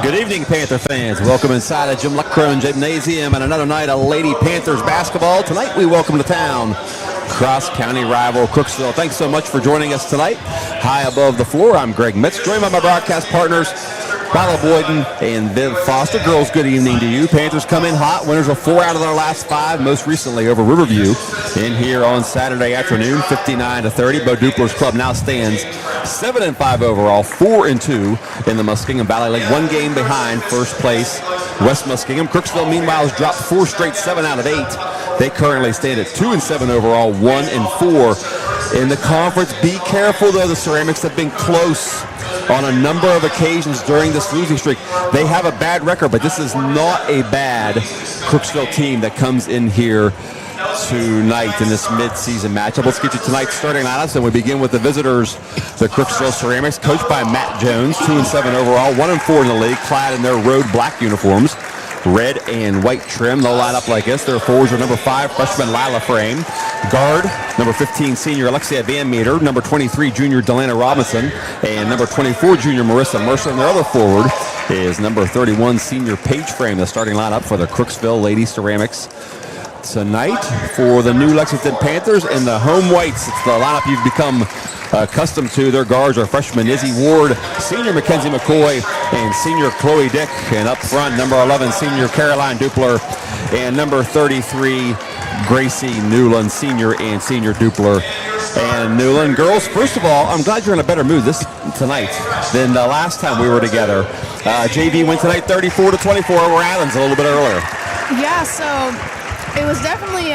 Good evening, Panther fans. Welcome inside of Jim Luckcrone Gymnasium and another night of Lady Panthers basketball. Tonight we welcome to town cross-county rival Crooksville. Thanks so much for joining us tonight. High above the floor, I'm Greg Mitz, joined by my broadcast partners, Lila Boyden and Viv Foster. Girls, good evening to you. Panthers come in hot, winners of 4 out of their last 5, most recently over Riverview in here on Saturday afternoon, 59-30. Bo Dupler's club now stands 7-5 overall, 4-2 in the Muskingum Valley League, 1 game behind first place West Muskingum. Crooksville, meanwhile, has dropped 4 straight, 7 out of 8. They currently stand at 2-7 overall, 1-4 in the conference. Be careful, though. The Ceramics have been close on a number of occasions during this losing streak. They have a bad record, but this is not a bad Crooksville team that comes in here tonight in this mid-season matchup. Let's get you tonight's starting lineups, and we begin with the visitors, the Crooksville Ceramics, coached by Matt Jones, 2-7 overall, 1-4 in the league, clad in their road black uniforms, red and white trim. They'll line up like this. Their forwards are number 5, freshman Lila Frame, guard, number 15, senior Alexia Van Meter, number 23, junior Delana Robinson, and number 24, junior Marissa Mercer. And their other forward is number 31, senior Paige Frame, the starting lineup for the Crooksville Lady Ceramics tonight. For the new Lexington Panthers in the home whites, it's the lineup you've become accustomed to. Their guards are freshman Izzy Ward, senior Mackenzie McCoy, and senior Chloe Dick. And up front, number 11, senior Caroline Dupler, and number 33, Gracie Newland, senior and senior Dupler and Newland. Girls, first of all, I'm glad you're in a better mood tonight than the last time we were together. JV went tonight 34-24 over Adams a little bit earlier. Yeah, so it was definitely,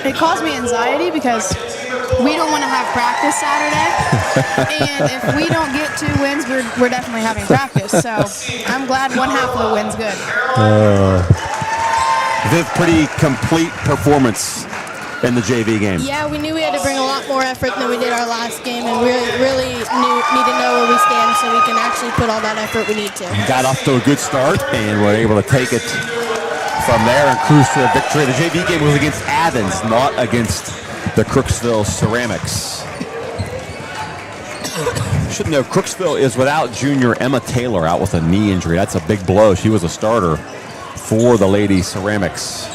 it caused me anxiety because we don't want to have practice Saturday. And if we don't get 2 wins, we're definitely having practice. So I'm glad one half of the win's good. Viv, pretty complete performance in the JV game. Yeah, we knew we had to bring a lot more effort than we did our last game, and we really need to know where we stand so we can actually put all that effort we need to. Got off to a good start and were able to take it from there and cruise to a victory. The JV game was against Athens, not against the Crooksville Ceramics. You should know Crooksville is without junior Emma Taylor, out with a knee injury. That's a big blow. She was a starter for the Lady Ceramics.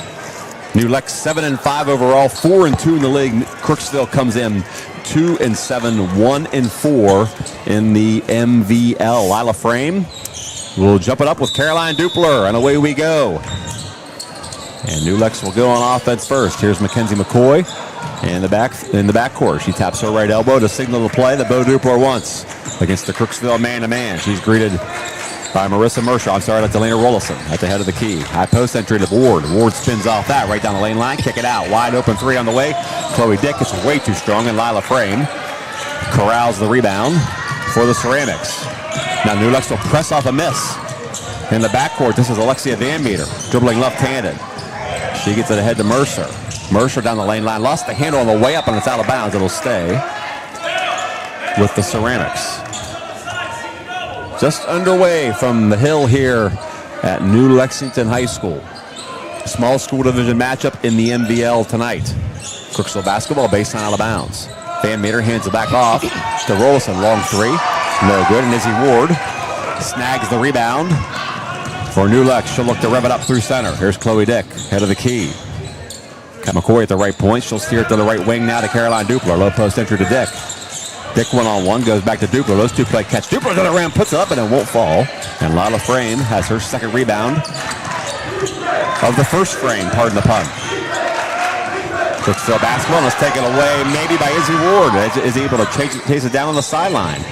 New Lex 7-5 overall, 4-2 in the league. Crooksville comes in 2-7, 1-4 in the MVL. Lila Frame will jump it up with Caroline Dupler, and away we go. And New Lex will go on offense first. Here's Mackenzie McCoy in the backcourt. She taps her right elbow to signal the play that Bo Dupler wants against the Crooksville man-to-man. She's greeted by Marissa Mercer. I'm sorry, that's Elena Rollison at the head of the key. High post entry to Ward. Ward spins off that right down the lane line. Kick it out. Wide open 3 on the way. Chloe Dick is way too strong, and Lila Frame corrals the rebound for the Ceramics. Now New Lex will press off a miss. In the backcourt, this is Alexia Van Meter, dribbling left-handed. She gets it ahead to Mercer. Mercer down the lane line. Lost the handle on the way up, and it's out of bounds. It'll stay with the Ceramics. Just underway from the hill here at New Lexington High School. Small school division matchup in the MVL tonight. Crooksville basketball baseline out of bounds. Van Meter hands it back off to Rollison. Long 3. No good. And Izzy Ward snags the rebound for New Lex. She'll look to rev it up through center. Here's Chloe Dick, head of the key. Got McCoy at the right point. She'll steer it to the right wing now to Caroline Dupler. Low post entry to Dick. Dick 1-on-1, goes back to Dupler. Those two play catch. Dupler to the rim, puts it up, and it won't fall. And Lila Frame has her second rebound of the first frame, pardon the pun. Crooksville basketball, let's take it away maybe by Izzy Ward. Is able to chase it down on the sideline.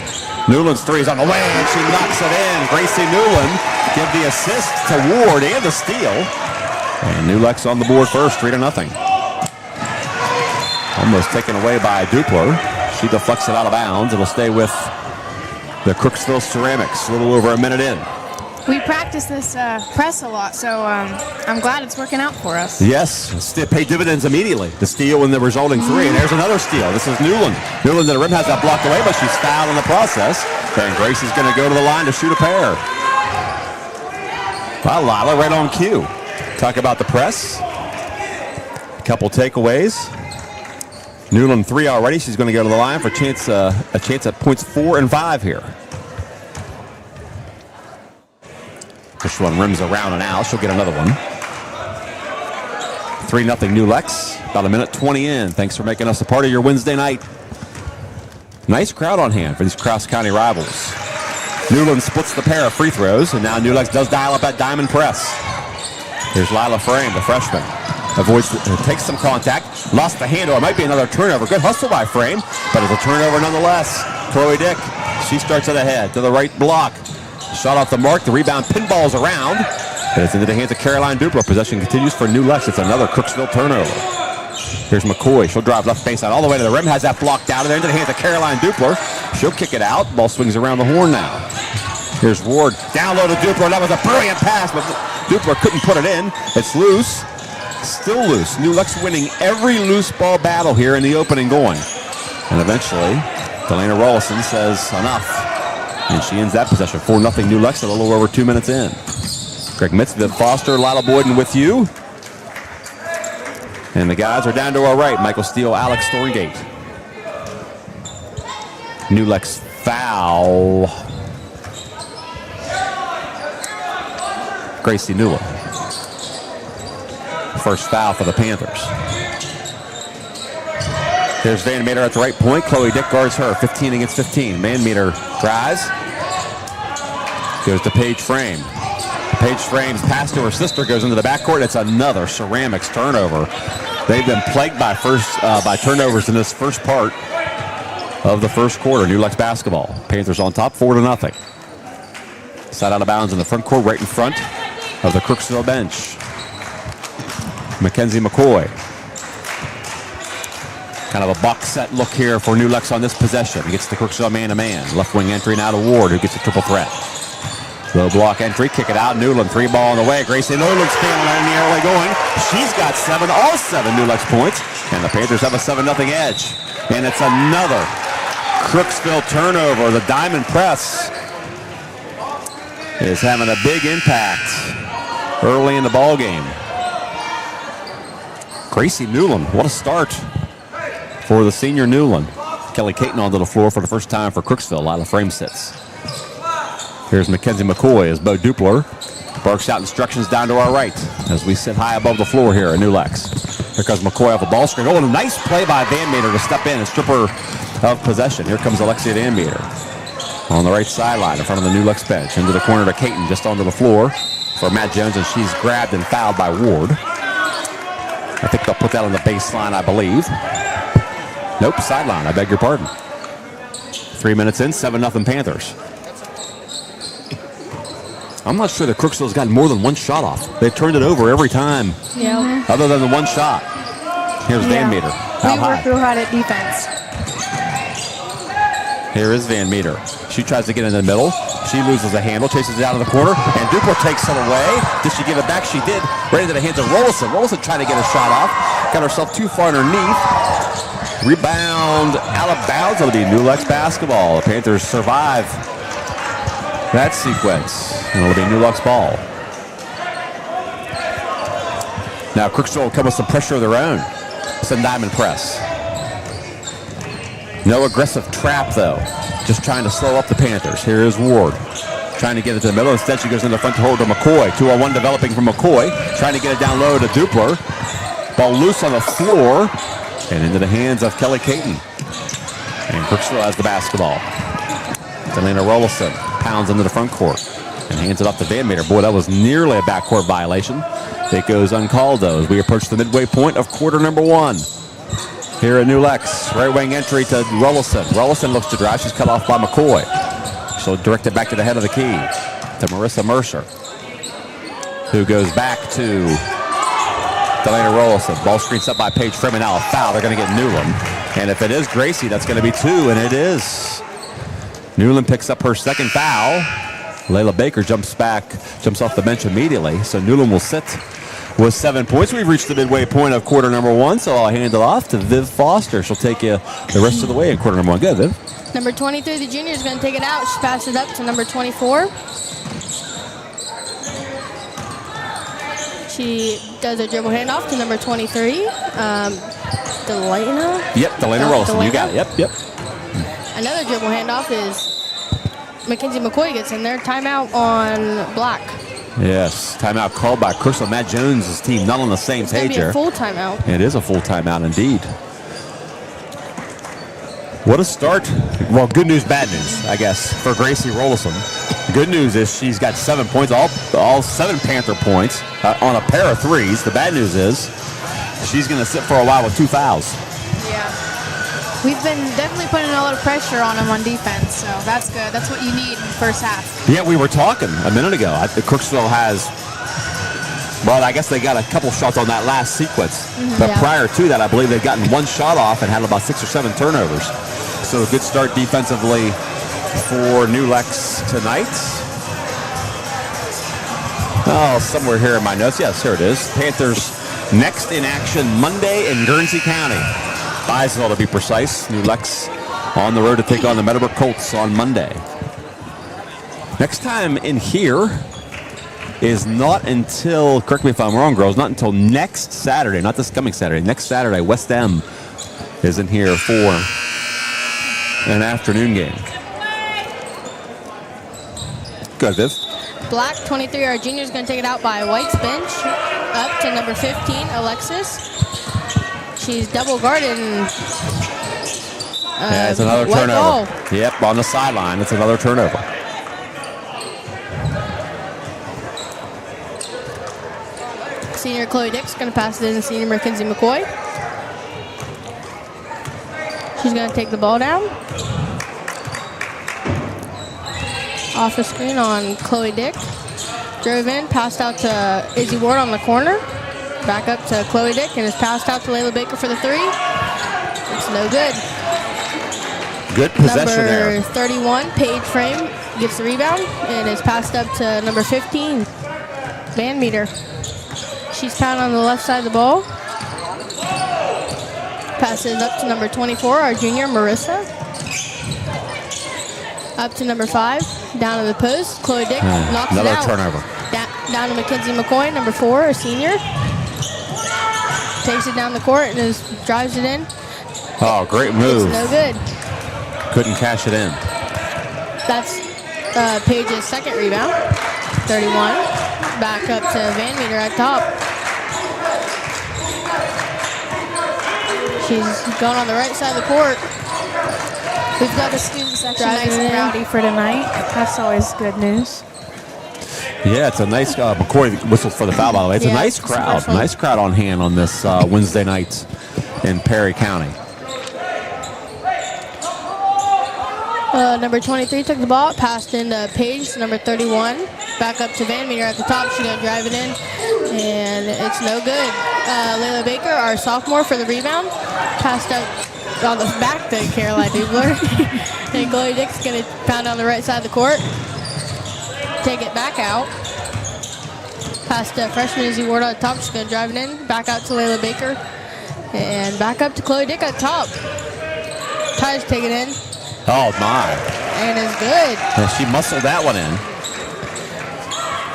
Newland's 3 is on the way, and she knocks it in. Gracie Newland give the assist to Ward and the steal. And New Lex on the board first, 3-0. Almost taken away by Dupler. She deflects it out of bounds. It'll stay with the Crooksville Ceramics a little over a minute in. We practice this press a lot, so I'm glad it's working out for us. Yes, pay dividends immediately. The steal and the resulting 3, and there's another steal. This is Newland. Newland at the rim has that blocked away, but she's fouled in the process. And Gracie's going to go to the line to shoot a pair. Well, Lila right on cue. Talk about the press. A couple takeaways. Newland 3 already. She's going to go to the line for a chance at points 4 and 5 here. This one rims around and out. She'll get another one. 3-0 New Lex. About a minute 20 in. Thanks for making us a part of your Wednesday night. Nice crowd on hand for these cross-county rivals. Newland splits the pair of free throws, and now New Lex does dial up that diamond press. Here's Lila Frame, the freshman. Takes some contact, lost the handle. It might be another turnover. Good hustle by Frame, but it's a turnover nonetheless. Chloe Dick, she starts it ahead to the right block. Shot off the mark, the rebound pinballs around, but it's into the hands of Caroline Dupler. Possession continues for New Lex. It's another Crooksville turnover. Here's McCoy. She'll drive left baseline all the way to the rim. Has that blocked out of there into the hands of Caroline Dupler. She'll kick it out. Ball swings around the horn now. Here's Ward. Down low to Dupler. That was a brilliant pass, but Dupler couldn't put it in. It's loose. Still loose. New Lex winning every loose ball battle here in the opening going. And eventually, Delana Rollison says enough. And she ends that possession. 4-0 New Lex a little over 2 minutes in. Greg Mitz, Viv Foster, Lila Boyden with you. And the guys are down to our right. Michael Steele, Alex Thorngate. New Lex foul. Gracie Newland. First foul for the Panthers. There's Van Meter at the right point. Chloe Dick guards her. 15 against 15. Van Meter drives. Goes to Paige Frame. Paige Frame's pass to her sister goes into the backcourt. It's another ceramics turnover. They've been plagued by turnovers in this first part of the first quarter. New Lex basketball. Panthers on top, 4-0. Side out of bounds in the front court, right in front of the Crooksville bench. Mackenzie McCoy. Kind of a box set look here for New Lex on this possession. Gets the Crooksville man-to-man. Left wing entry now to Ward, who gets a triple threat. Low block entry, kick it out. Newland, 3-ball on the way. Gracie Newland's standing in the early going. She's got all seven New Lex points. And the Panthers have a 7-0 edge. And it's another Crooksville turnover. The diamond press is having a big impact early in the ball game. Gracie Newland, what a start for the senior Newland. Kelly Caton onto the floor for the first time for Crooksville. Lila Frame sits. Here's Mackenzie McCoy as Bo Dupler barks out instructions down to our right as we sit high above the floor here at New Lex. Here comes McCoy off a ball screen. Oh, and a nice play by Van Meter to step in and strip her of possession. Here comes Alexia Van Meter on the right sideline in front of the New Lex bench. Into the corner to Caton, just onto the floor for Matt Jones, and she's grabbed and fouled by Ward. I think they'll put that on the baseline, I believe. Nope, sideline, I beg your pardon. 3 minutes in, 7-0 Panthers. I'm not sure that Crooksville's gotten more than one shot off. They've turned it over every time, other than the one shot. Here's Van Meter. We work real hard at defense. Here is Van Meter. She tries to get in the middle. She loses a handle, chases it out of the corner, and Dupler takes it away. Did she give it back? She did. Right into the hands of Rollison. Rollison trying to get a shot off. Got herself too far underneath. Rebound out of bounds. It'll be New Lex basketball. The Panthers survive that sequence, and it'll be New Lex ball. Now Crooksville will come with some pressure of their own. Some diamond press. No aggressive trap, though. Just trying to slow up the Panthers. Here is Ward. Trying to get it to the middle. Instead, she goes in the front to hold to McCoy. 2-on-1 developing from McCoy. Trying to get it down low to Dupler. Ball loose on the floor. And into the hands of Kelly Caton. And Crooksville has the basketball. Delana Rollison pounds into the front court and hands it off to Van Meter. Boy, that was nearly a backcourt violation. It goes uncalled, though, as we approach the midway point of quarter number one. Here at New Lex, right wing entry to Rollison. Rollison looks to drive. She's cut off by McCoy. She'll direct it back to the head of the key to Marissa Mercer, who goes back to Delana Rollison. Ball screen set by Paige Freeman. Now a foul. They're going to get Newland. And if it is Gracie, that's going to be 2, and it is. Newland picks up her second foul. Layla Baker jumps off the bench immediately. So Newland will sit with 7 points. We've reached the midway point of quarter number one, so I'll hand it off to Viv Foster. She'll take you the rest of the way in quarter number one. Go, Viv. Number 23, the junior, is going to take it out. She passes it up to number 24. She does a dribble handoff to number 23, Delana. Yep, Delana Rollison. You got it. Yep. Another dribble handoff is Mackenzie McCoy gets in there. Timeout on Black. Yes, timeout called by Crooksville. Matt Jones' team not on the same page It's going to be here. a full timeout. It is a full timeout indeed. What a start. Well, good news, bad news, I guess, for Gracie Rollison. Good news is she's got 7 points, all 7 Panther points on a pair of threes. The bad news is she's going to sit for a while with 2 fouls. Yeah. We've been definitely putting a lot of pressure on them on defense, so that's good. That's what you need in the first half. Yeah, we were talking a minute ago. I think Crooksville has, well, I guess they got a couple shots on that last sequence. But prior to that, I believe they'd gotten 1 shot off and had about 6 or 7 turnovers. So a good start defensively for New Lex tonight. Oh, somewhere here in my notes. Yes, here it is. Panthers next in action Monday in Guernsey County. Bisonville to be precise. New Lex on the road to take on the Meadowbrook Colts on Monday. Next time in here is not until, correct me if I'm wrong, girls, not until next Saturday, not this coming Saturday. Next Saturday, West M is in here for an afternoon game. Good, Viv. Black, 23, our junior, is going to take it out by White's bench. Up to number 15, Alexis. She's double guarded. And, yeah, it's another white turnover. ball. Yep, on the sideline, it's another turnover. Senior Chloe Dick's going to pass it in to senior Mackenzie McCoy. She's going to take the ball down. Off the screen on Chloe Dick. Drove in, passed out to Izzy Ward on the corner. Back up to Chloe Dick, and is passed out to Layla Baker for the 3. It's no good. Good possession Number there. 31, Paige Frame, gets the rebound, and is passed up to number 15, Van Meter. She's pounding on the left side of the ball. Passes up to number 24, our junior, Marissa. Up to number 5, down to the post. Chloe Dick knocks it Another out. turnover. Down to Mackenzie McCoy, number 4, a senior. Takes it down the court and drives it in. Oh, great move. It's no good. Couldn't cash it in. That's Paige's second rebound. 31. Back up to Van Meter at top. She's going on the right side of the court. We've got The student section driving nice it and in. rowdy for tonight. That's always good news. Yeah, it's a nice, McCoy whistled for the foul, by the way. It's a Yeah, nice it's crowd. awesome. Nice crowd on hand on this Wednesday night in Perry County. Number 23 took the ball, passed into Paige, number 31. Back up to Van Meter at the top. She's going to drive it in, and it's no good. Layla Baker, our sophomore, for the rebound. Passed up on the back to Caroline Dubler. And Chloe Dick's going to pound on the right side of the court. Take it back out. Past freshman Izzy Ward on the top. She's going to drive it in. Back out to Layla Baker. And back up to Chloe Dick at top. Tries to take it in. Oh, my. And it's good. Yeah, she muscled that one in.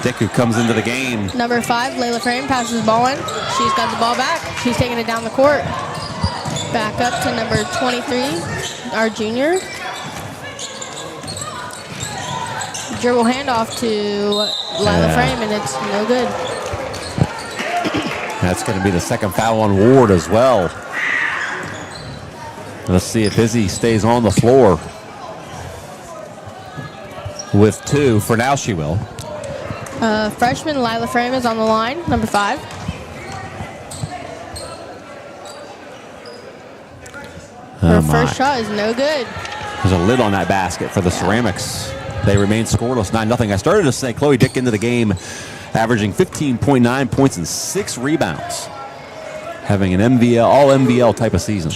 Dick, who comes into the game. Number 5, Layla Frame, passes the ball in. She's got the ball back. She's taking it down the court. Back up to number 23, our junior. Dribble handoff to Layla Frame, and it's no good. That's going to be the second foul on Ward as well. Let's see if Izzy stays on the floor with 2. For now, she will. Freshman Layla Frame is on the line, number 5. Her first shot is no good. There's a lid on that basket for the Ceramics. They remain scoreless, 9-0. I started to say Chloe Dick into the game, averaging 15.9 points and 6 rebounds, having an all-MVL type of season.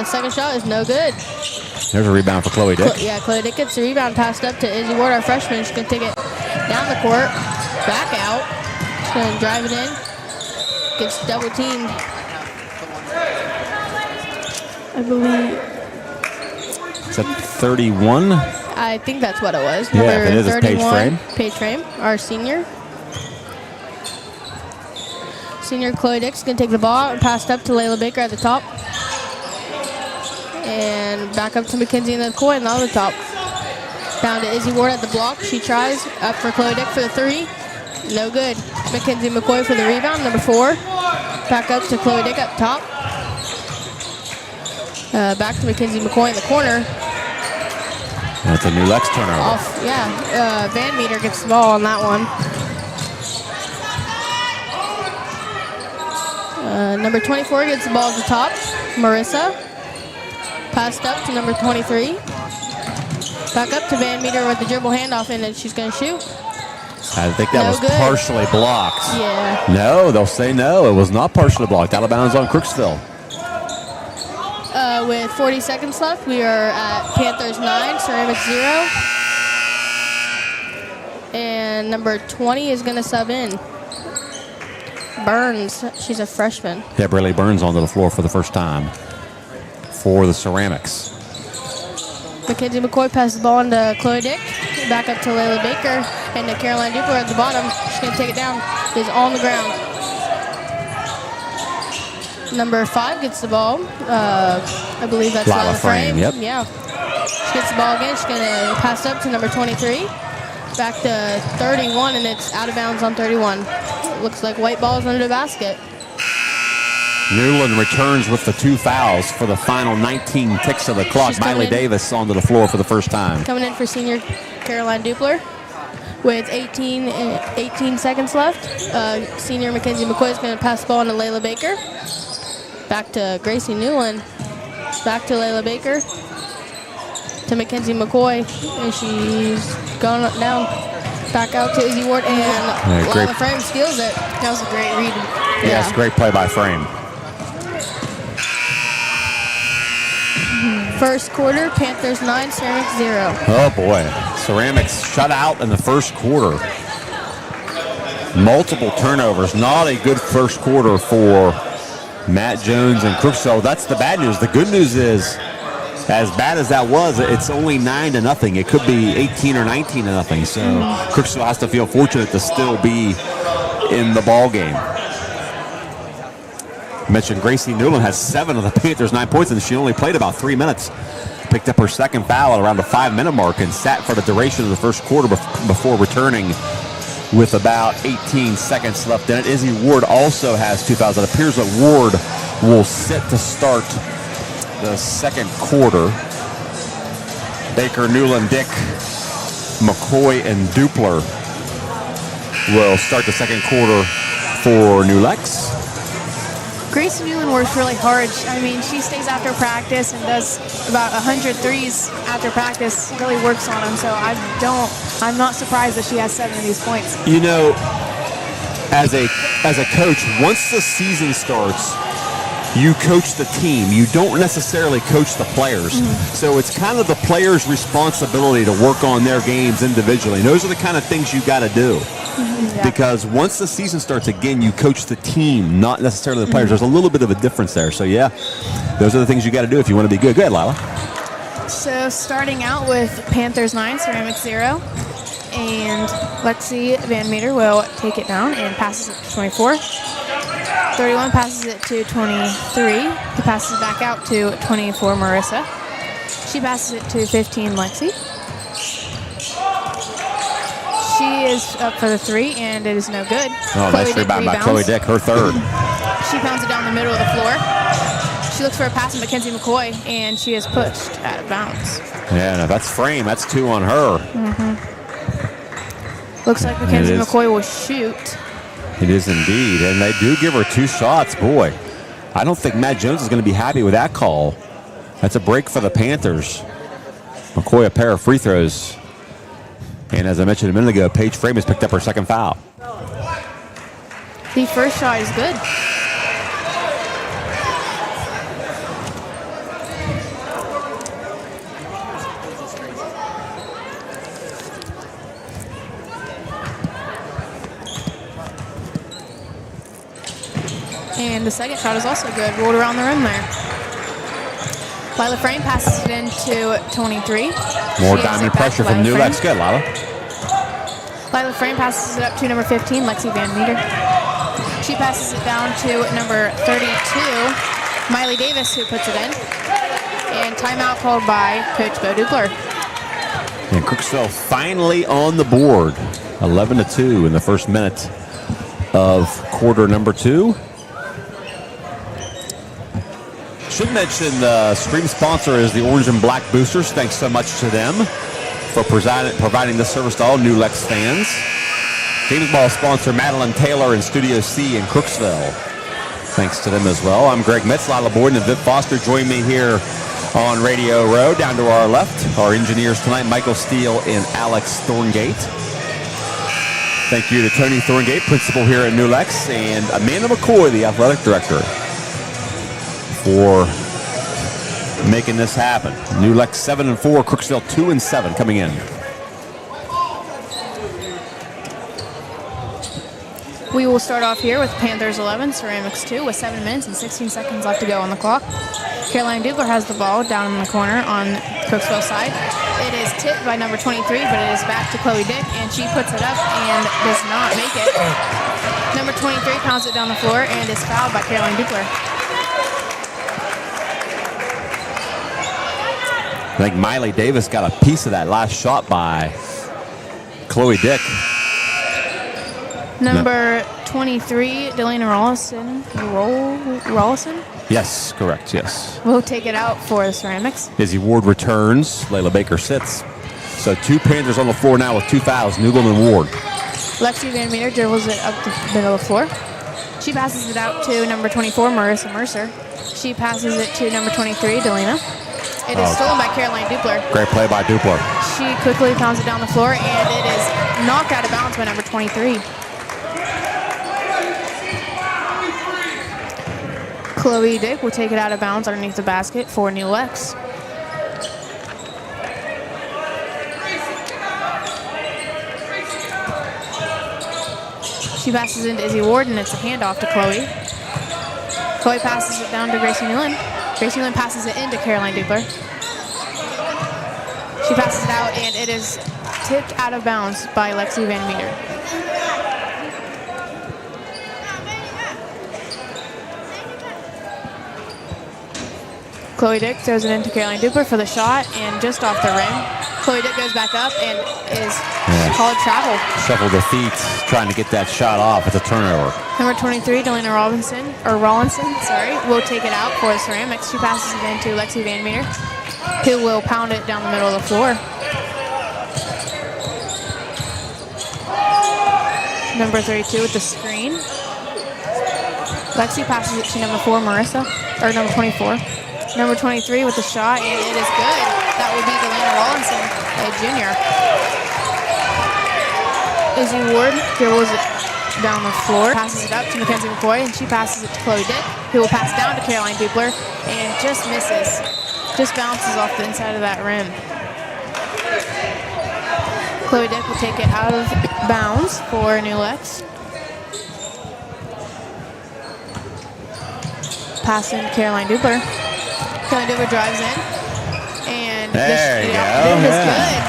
Second shot is no good. There's a rebound for Chloe Dick. Chloe Dick gets the rebound, passed up to Izzy Ward, our freshman. She's going to take it down the court, back out. She's going to drive it in. Gets double teamed. I believe. Is that 31? I think that's what it was. Yeah, Number if it is, it's Paige 31, Frame. Paige Frame, our senior. Senior Chloe Dick's going to take the ball and pass it up to Layla Baker at the top. And back up to Mackenzie in the coin on the other top. Down to Izzy Ward at the block. She tries up for Chloe Dick for the 3. No good. Mackenzie McCoy for the rebound, number 4. Back up to Chloe Dick up top. Back to Mackenzie McCoy in the corner. That's a new Lex turnover. Van Meter gets the ball on that one. Number 24 gets the ball at the top. Marissa. Passed up to number 23. Back up to Van Meter with the dribble handoff, and she's going to shoot. I think that was partially blocked. Yeah. No, they'll say no. It was not partially blocked. Out of bounds on Crooksville. With 40 seconds left, we are at Panthers 9, Ceramics 0. And number 20 is going to sub in. Burns, she's a freshman. Yeah, Braylee Burns onto the floor for the first time for the Ceramics. Mackenzie McCoy passes the ball into Chloe Dick. Back up to Layla Baker. And to Caroline Dupler at the bottom. She's going to take it down. Is on the ground. Number 5 gets the ball. I believe that's Lila Frame. Yep. Yeah. She gets the ball again. She's going to pass up to number 23. Back to 31, and it's out of bounds on 31. Looks like white balls under the basket. Newland returns with the 2 fouls for the final 19 ticks of the clock. Miley Davis onto the floor for the first time. Coming in for senior Caroline Dupler with 18 seconds left. Senior Mackenzie McCoy is going to pass the ball to Layla Baker. Back to Gracie Newland. Back to Layla Baker. To Mackenzie McCoy. And she's gone down. Back out to Izzy Ward. And Lila Frame steals it. That was a great read. Yeah, it's a great play by Frame. First quarter, Panthers 9, Ceramics 0. Oh boy, Ceramics shut out in the first quarter. Multiple turnovers, not a good first quarter for Matt Jones and Crooksville. That's the bad news. The good news is, as bad as that was, it's only 9-0. It could be 18 or 19-0. So Crooksville has to feel fortunate to still be in the ball game. I mentioned Gracie Newland has 7 of the Panthers' 9 points, and she only played about 3 minutes. Picked up her second foul at around the 5-minute mark and sat for the duration of the first quarter before returning with about 18 seconds left in it. Izzy Ward also has 2 fouls. It appears that Ward will sit to start the second quarter. Baker, Newland, Dick, McCoy, and Dupler will start the second quarter for New Lex. Gracie Newland works really hard. I mean, she stays after practice and does about 100 threes after practice. Really works on them. So I'm not surprised that she has 7 of these points. You know, as a coach, once the season starts, you coach the team. You don't necessarily coach the players. So it's kind of the players' responsibility to work on their games individually. And those are the kind of things you got to do. Yeah. Because once the season starts again, you coach the team, not necessarily the players. There's a little bit of a difference there. So, yeah, those are the things you got to do if you want to be good. Go ahead, Lila. So, starting out with Panthers 9, Ceramics 0. And Lexi Van Meter will take it down and passes it to 24. 31 passes it to 23. He passes it back out to 24, Marissa. She passes it to 15, Lexi. She is up for the 3, and it is no good. Oh, nice rebound by Chloe Dick, her third. She pounds it down the middle of the floor. She looks for a pass from Mackenzie McCoy, and she is pushed out of bounds. Yeah, no, that's Frame. That's 2 on her. Looks like Mackenzie McCoy will shoot. It is indeed, and they do give her 2 shots. Boy, I don't think Matt Jones is going to be happy with that call. That's a break for the Panthers. McCoy a pair of free throws. And as I mentioned a minute ago, Paige Frame has picked up her second foul. The first shot is good. And the second shot is also good. Rolled around the rim there. Lila Frame passes it into 23. More diamond pressure from New Lex. Good, Lila. Lila Frame passes it up to number 15, Lexi Van Meter. She passes it down to number 32, Miley Davis, who puts it in. And timeout called by Coach Bo Dupler. And Crooksville finally on the board. 11-2 in the first minute of quarter number 2. Should mention the stream sponsor is the Orange and Black Boosters. Thanks so much to them for providing this service to all New Lex fans. Games Ball sponsor Madeline Taylor in Studio C in Crooksville. Thanks to them as well. I'm Greg Metz, Lila Boyden, and Viv Foster join me here on Radio Row. Down to our left, our engineers tonight, Michael Steele and Alex Thorngate. Thank you to Tony Thorngate, principal here at New Lex, and Amanda McCoy, the athletic director, for making this happen. New Lex 7-4, Crooksville 2-7 coming in. We will start off here with Panthers 11, Ceramics 2, with 7 minutes and 16 seconds left to go on the clock. Caroline Dubler has the ball down in the corner on Crooksville side. It is tipped by number 23, but it is back to Chloe Dick, and she puts it up and does not make it. Number 23 pounds it down the floor and is fouled by Caroline Dubler. I think Miley Davis got a piece of that last shot by Chloe Dick. Number 23, Delana Rollison? Yes, correct, yes. Will take it out for the Ceramics. Izzy Ward returns. Layla Baker sits. So 2 Panthers on the floor now with 2 fouls, Newland and Ward. Lexi Van Meter dribbles it up the middle of the floor. She passes it out to number 24, Marissa Mercer. She passes it to number 23, Delana. It is stolen by Caroline Dupler. Great play by Dupler. She quickly pounds it down the floor, and it is knocked out of bounds by number 23. Chloe Dick will take it out of bounds underneath the basket for New Lex. She passes into Izzy Ward, and it's a handoff to Chloe. Chloe passes it down to Gracie Newland. Gracie Newland passes it into Caroline Dupler. She passes it out, and it is tipped out of bounds by Lexi Van Meter. Chloe Dick throws it into Caroline Dupler for the shot, and just off the rim. Chloe Dick goes back up and is called travel. Shuffled her feet, trying to get that shot off. It's a turnover. Number 23, Delana Rawlinson, will take it out for the Ceramics. She passes it into Lexi Van Meter, who will pound it down the middle of the floor. Number 32 with the screen. Lexi passes it to number 4, number 24. Number 23 with the shot, and it is good. That will be Delana Rawlinson, a junior. Izzy Ward dribbles it down the floor, passes it up to Mackenzie McCoy, and she passes it to Chloe Dick, who will pass down to Caroline Dupler, and just misses. Just bounces off the inside of that rim. Chloe Dick will take it out of bounds for New Lex. Pass in Caroline Dupler. Caroline Dupler drives in, and there you go. It is good.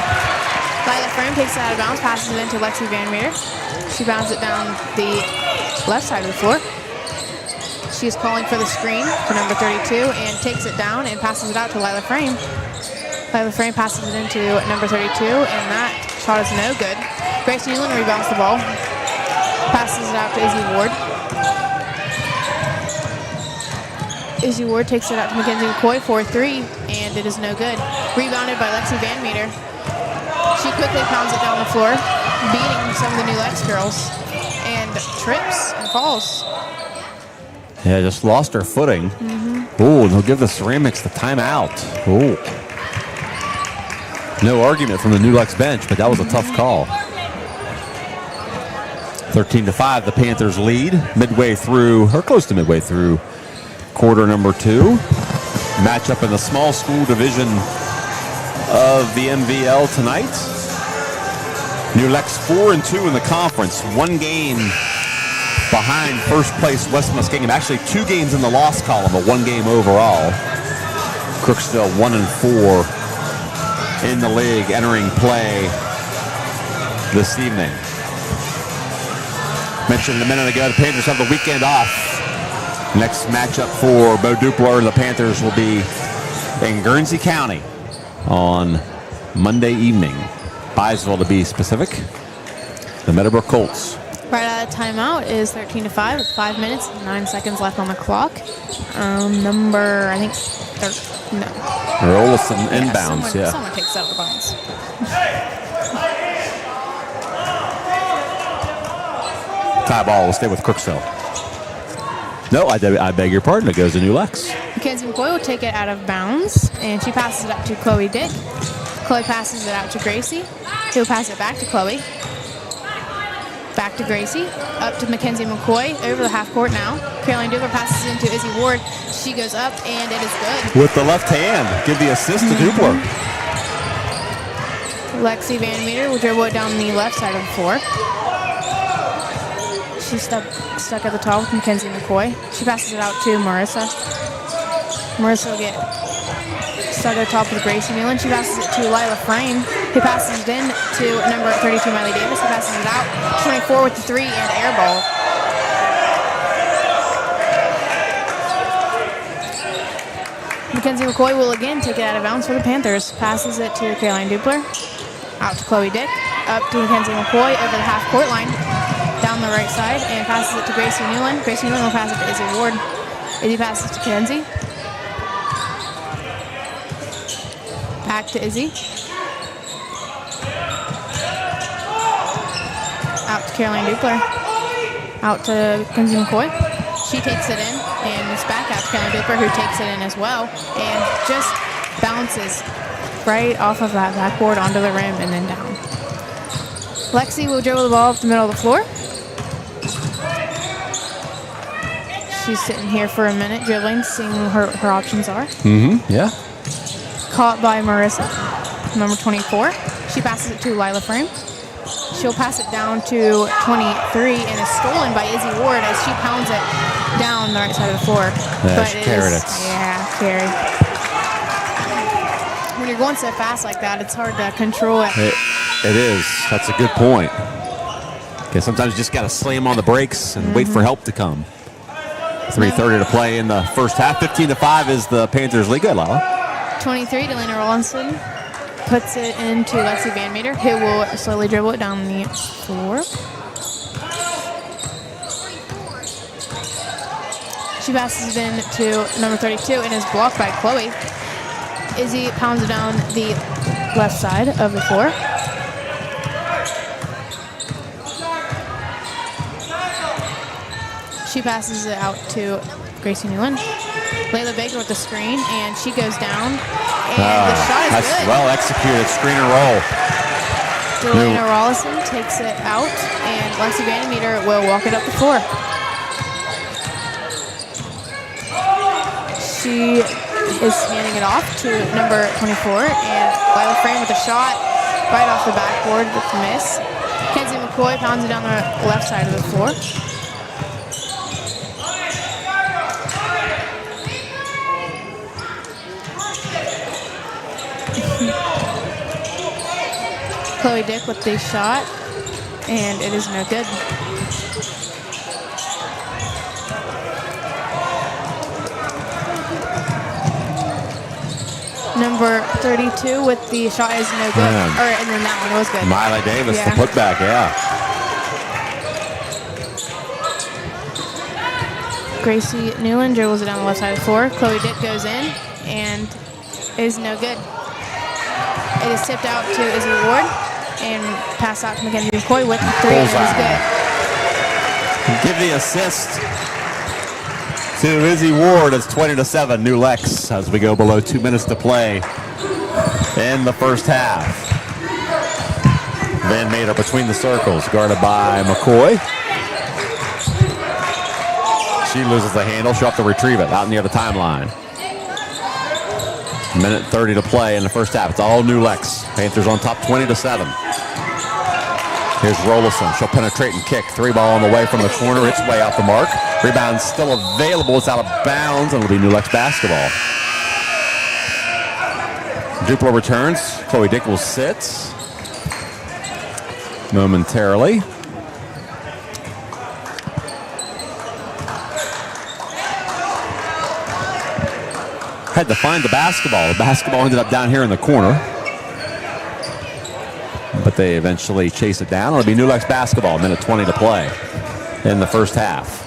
Lila Frame takes it out of bounds, passes it into Lexi Van Meter. She bounces it down the left side of the floor. She is calling for the screen for number 32 and takes it down and passes it out to Lila Frame. Lila Frame passes it into number 32, and that shot is no good. Grace Newland rebounds the ball, passes it out to Izzy Ward. Izzy Ward takes it out to Mackenzie McCoy for 3, and it is no good. Rebounded by Lexi Van Meter. She quickly pounds it down the floor, beating some of the New Lex girls, and trips and falls. Yeah, just lost her footing. Ooh, and they'll give the Ceramics the timeout. Ooh. No argument from the New Lex bench, but that was a tough call. 13-5, the Panthers lead midway through, or close to midway through, quarter number 2. Matchup in the small school division of the MVL tonight. New Lex 4-2 in the conference. 1 game behind first place West Muskingum. Actually 2 games in the loss column, but 1 game overall. Crooksville 1-4 in the league entering play this evening. Mentioned a minute ago, the Panthers have the weekend off. Next matchup for Bo Dupler and the Panthers will be in Guernsey County on Monday evening. Byesville to be specific. the Meadowbrook Colts. Right out of timeout is 13-5 with 5 minutes and 9 seconds left on the clock. Number, I think, no. Rolison inbounds, Someone takes out the bounds. Tie ball will stay with Crooksville. No, I beg your pardon. It goes to New Lex. Mackenzie McCoy will take it out of bounds, and she passes it up to Chloe Dick. Chloe passes it out to Gracie. She'll pass it back to Chloe. Back to Gracie. Up to Mackenzie McCoy. Over the half court now. Caroline Dupler passes into Izzy Ward. She goes up, and it is good. With the left hand. Give the assist to Dupler. Lexi Van Meter will dribble it down the left side of the floor. She's stuck at the top with Mackenzie McCoy. She passes it out to Marissa. Marissa will get stuck at the top with Gracie Newland. She passes it to Lila Frame, who passes it in to number 32, Miley Davis, who passes it out. 24 with the 3 and air ball. Mackenzie McCoy will again take it out of bounds for the Panthers. Passes it to Caroline Dupler. Out to Chloe Dick. Up to Mackenzie McCoy over the half court line. Down the right side and passes it to Gracie Newland. Gracie Newland will pass it to Izzy Ward. Izzy passes to Kenzie. Back to Izzy. Out to Caroline Dupler. Out to Kenzie McCoy. She takes it in and it's back out to Caroline Dupler, who takes it in as well and just bounces right off of that backboard onto the rim and then down. Lexi will dribble the ball up the middle of the floor. She's sitting here for a minute, dribbling, seeing what her options are. Yeah. Caught by Marissa, number 24. She passes it to Lila Frame. She'll pass it down to 23 and is stolen by Izzy Ward as she pounds it down the right side of the floor. That's carried it. Yeah, carry. When you're going so fast like that, it's hard to control it. It is. That's a good point. Okay, sometimes you just got to slam on the brakes and wait for help to come. 3:30 to play in the first half. 15-5 is the Panthers lead. Good, Lala. 23, Delana Rawlinson puts it into Lexi Van Meter, who will slowly dribble it down the floor. She passes it in to number 32 and is blocked by Chloe. Izzy pounds it down the left side of the floor. She passes it out to Gracie Newland. Layla Baker with the screen, and she goes down. And the shot is good. Well executed. Screen and roll. Delana Rawlinson takes it out, and Lexi Vandermeter will walk it up the floor. She is handing it off to number 24, and Lila Frame with a shot right off the backboard with the miss. Kenzie McCoy pounds it down the left side of the floor. Chloe Dick with the shot, and it is no good. Number 32 with the shot is no good. And then that one was good. Miley Davis, the putback, Gracie Newland dribbles it down the left side of the floor. Chloe Dick goes in, and it is no good. It is tipped out to Izzy Ward and passed out to Mackenzie McCoy with the 3. It is good. Give the assist to Izzy Ward. It's 20-7, New Lex, as we go below 2 minutes to play in the first half. Van Meter between the circles, guarded by McCoy. She loses the handle. She'll have to retrieve it out near the timeline. Minute 30 to play in the first half. It's all New Lex. Panthers on top 20-7. Here's Rolison. She'll penetrate and kick. 3 ball on the way from the corner. It's way off the mark. Rebound still available. It's out of bounds, and it'll be New Lex basketball. Duplo returns. Chloe Dick will sit momentarily. Had to find the basketball. The basketball ended up down here in the corner. But they eventually chase it down. It'll be New Lex basketball, minute 20 to play in the first half.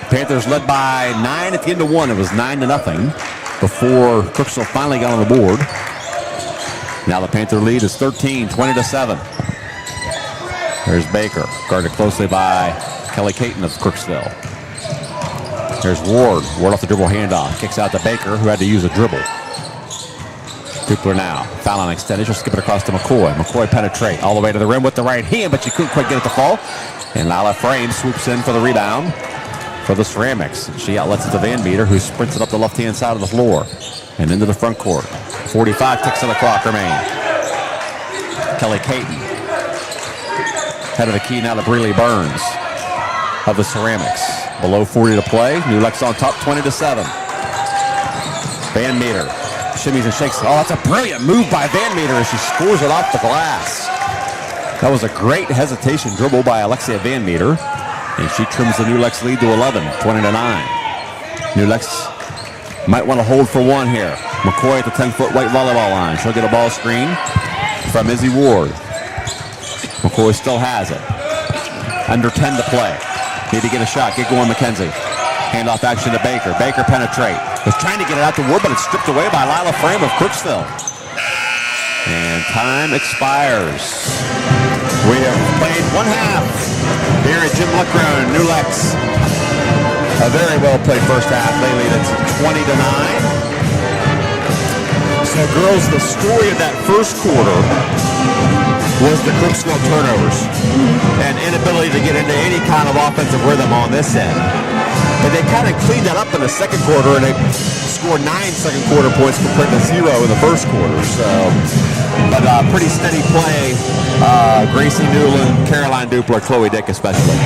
Panthers led by 9 at the end of one. It was 9-0 before Crooksville finally got on the board. Now the Panther lead is 13, 20-7. There's Baker, guarded closely by Kelly Caton of Crooksville. There's Ward. Ward off the dribble handoff. Kicks out to Baker, who had to use a dribble. Dupler now. Foul on extended. She'll skip it across to McCoy. McCoy penetrate all the way to the rim with the right hand, but she couldn't quite get it to fall. And Lila Frame swoops in for the rebound for the Ceramics. She outlets it to Van Meter, who sprints it up the left-hand side of the floor and into the front court. 45 ticks on the clock remain. Kelly Caton. Head of the key now to Breeley Burns of the Ceramics. Below 40 to play. New Lex on top, 20-7. Van Meter shimmies and shakes. Oh, that's a brilliant move by Van Meter as she scores it off the glass. That was a great hesitation dribble by Alexia Van Meter. And she trims the New Lex lead to 11, 20-9. New Lex might want to hold for one here. McCoy at the 10-foot white volleyball line. She'll get a ball screen from Izzy Ward. McCoy still has it. Under 10 to play. Need to get a shot. Get going, McKenzie. Handoff action to Baker. Baker penetrate. Was trying to get it out to Ward, but it's stripped away by Lila Frame of Crooksville. And time expires. We have played one half here at Jim Luckrow, New Lex. A very well played first half. They lead it 20-9. So, girls, the story of that first quarter was the Crooksville turnovers and inability to get into any kind of offensive rhythm on this end. But they kind of cleaned that up in the second quarter, and they scored 9 second quarter points compared to 0 in the first quarter. So, but pretty steady play. Gracie Newland, Caroline Dupler, Chloe Dick especially.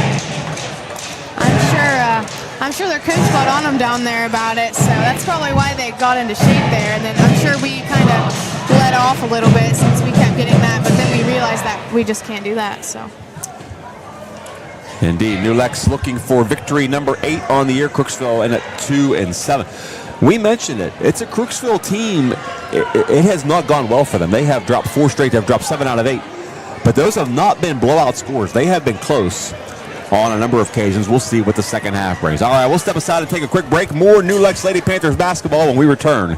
I'm sure their coach got on them down there about it, so that's probably why they got into shape there. And then I'm sure we kind of let off a little bit since we kept getting that, but then we realized that we just can't do that. So. Indeed, New Lex looking for victory number 8 on the year. Crooksville in at 2-7. We mentioned it. It's a Crooksville team. It has not gone well for them. They have dropped 4 straight. They've dropped 7 out of 8. But those have not been blowout scores. They have been close on a number of occasions. We'll see what the second half brings. All right, we'll step aside and take a quick break. More New Lex Lady Panthers basketball when we return.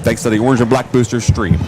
Thanks to the Orange and Black Boosters stream.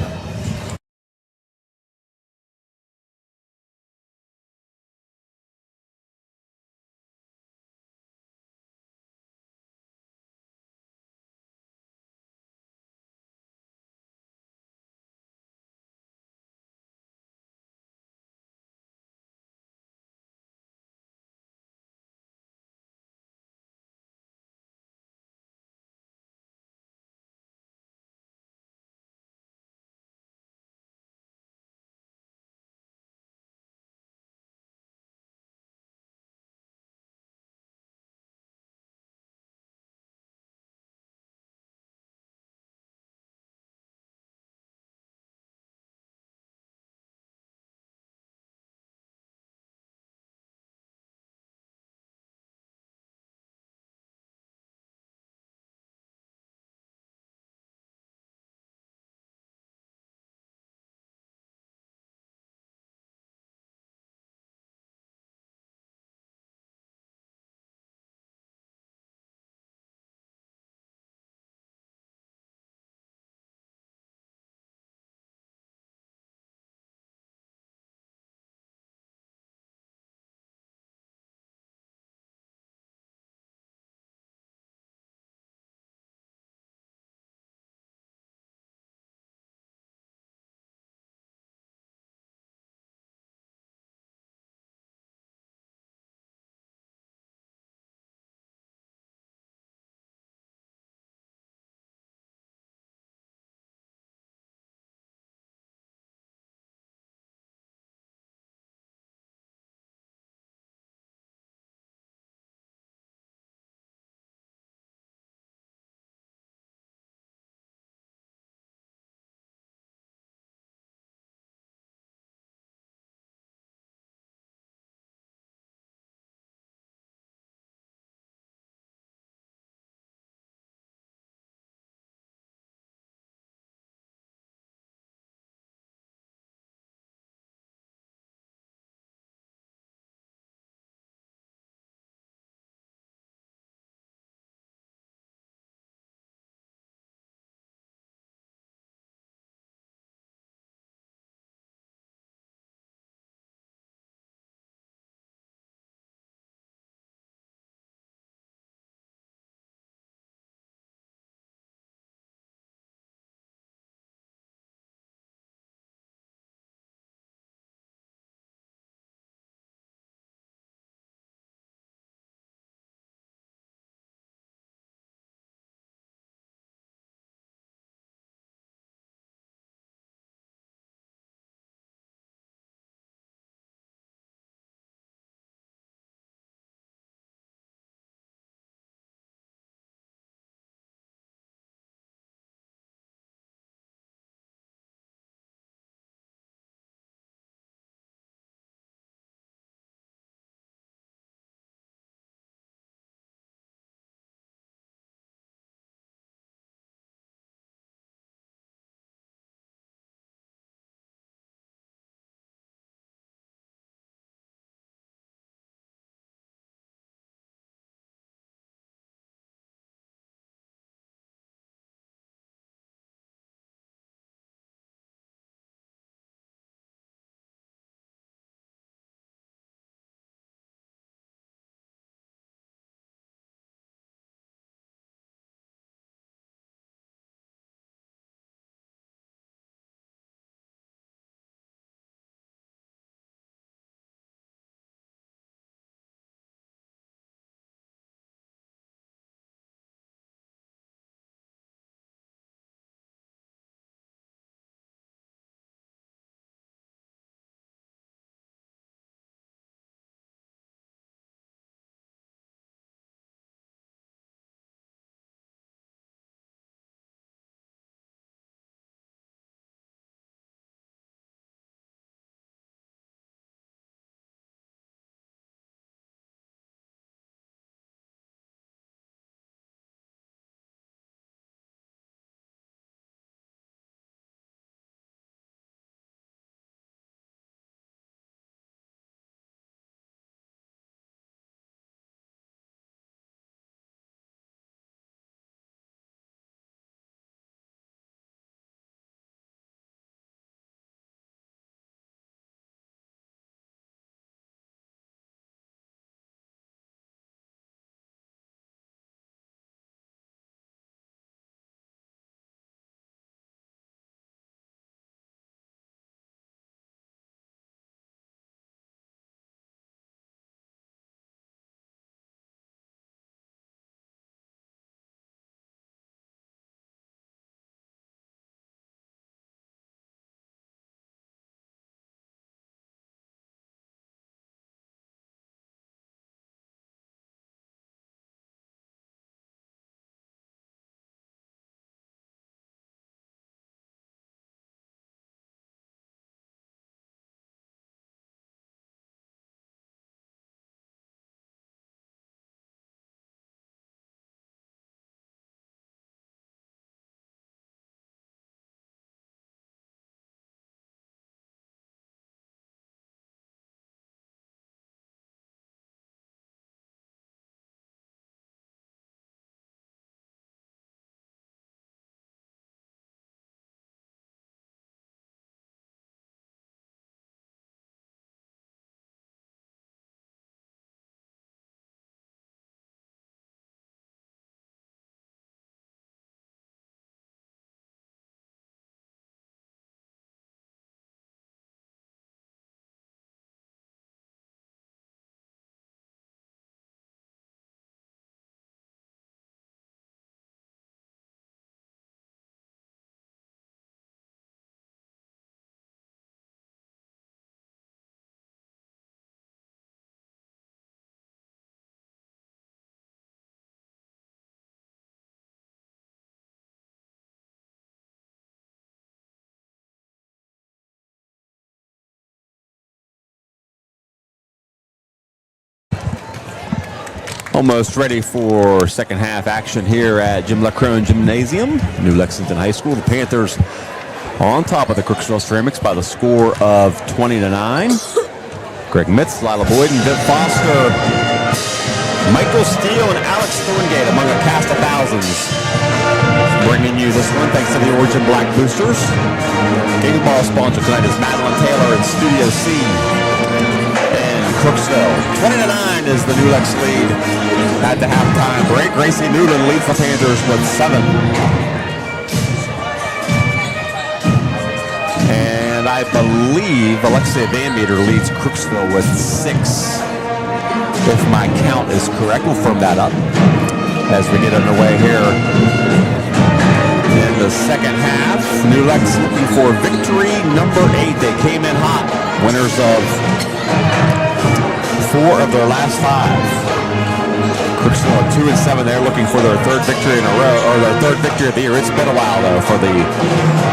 Almost ready for second half action here at Jim Leckrone Gymnasium, New Lexington High School. The Panthers on top of the Crooksville Ceramics by the score of 20-9. Greg Mitz, Lila Boyd, and Viv Foster. Michael Steele and Alex Thorngate among a cast of thousands. Bringing you this one thanks to the Origin Black Boosters. Game ball sponsor tonight is Madeline Taylor in Studio C in Crooksville. 20-9 is the New Lex lead at the halftime break. Gracie Newland leads the Panthers with 7. And I believe Alexia Van Meter leads Crooksville with 6. If my count is correct, we'll firm that up as we get underway here in the second half. New Lex looking for victory number 8. They came in hot, winners of 4 of their last 5. Crooksville at 2-7. They're looking for their 3rd victory in a row, or their 3rd victory of the year. It's been a while though for the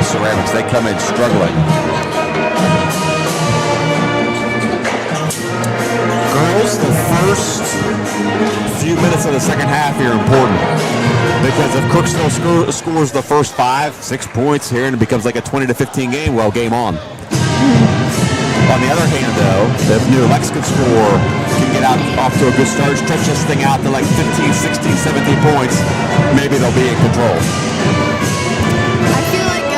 Ceramics. They come in struggling. Girls, the first few minutes of the second half here are important because if Crooksville scores the first 5-6 points here and it becomes like a 20-15 game, well, game on. On the other hand, though, if New Lex can score, can get off to a good start, stretch this thing out to like 15, 16, 17 points, maybe they'll be in control. I feel like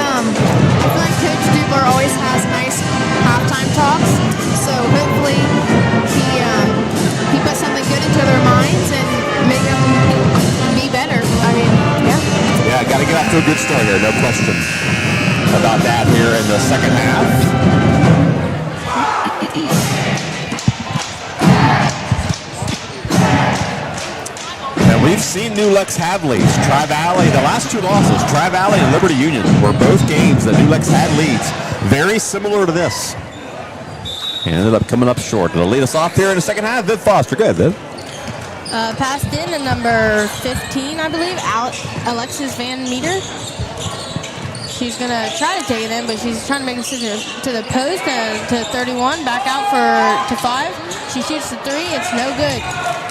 Coach Dubler always has nice halftime talks, so hopefully he puts something good into their minds and make them be better. I mean, yeah. Yeah, got to get off to a good start here, no question about that here in the second half. And we've seen New Lex have leads. Tri-Valley, the last 2 losses, Tri-Valley and Liberty Union were both games that New Lex had leads. Very similar to this. And ended up coming up short. It'll lead us off here in the second half. Viv Foster, good, Viv. Passed in at number 15, I believe, Alexis Van Meter. She's going to try to take it in, but she's trying to make a decision to the post, to 31, back out to 5. She shoots the 3. It's no good.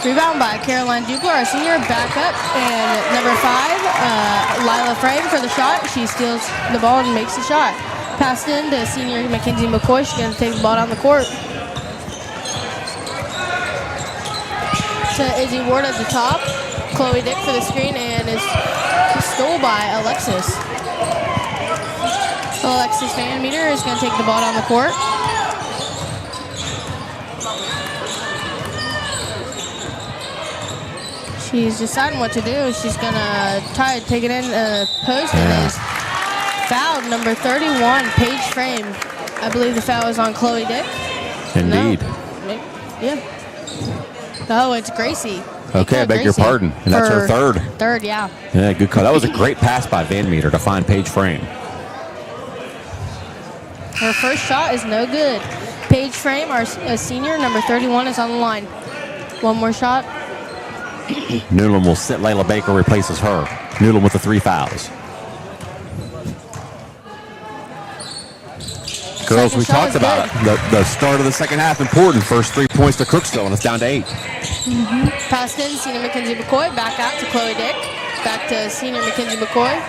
Rebound by Caroline Dupler, our senior, back up. And number 5, Lila Frame for the shot. She steals the ball and makes the shot. Passed in to senior Mackenzie McCoy. She's going to take the ball down the court. To Izzy Ward at the top. Chloe Dick for the screen, and is stole by Alexis. Alexis Van Meter is going to take the ball down the court. She's deciding what to do. She's going to try to take it in post and is fouled. Number 31, Paige Frame. I believe the foul is on Chloe Dick. Indeed. No. Yeah. Oh, it's Gracie. Okay, I beg your pardon. And that's her 3rd. 3rd, yeah. Yeah, good call. That was a great pass by Van Meter to find Paige Frame. Her first shot is no good. Paige Frame, our senior, number 31, is on the line. One more shot. Newland will sit. Layla Baker replaces her. Newland with the 3 fouls. Girls, we talked about it. The start of the second half important. First 3 points to Crooksville, and it's down to 8. Passed in, senior Mackenzie McCoy. Back out to Chloe Dick. Back to senior Mackenzie McCoy.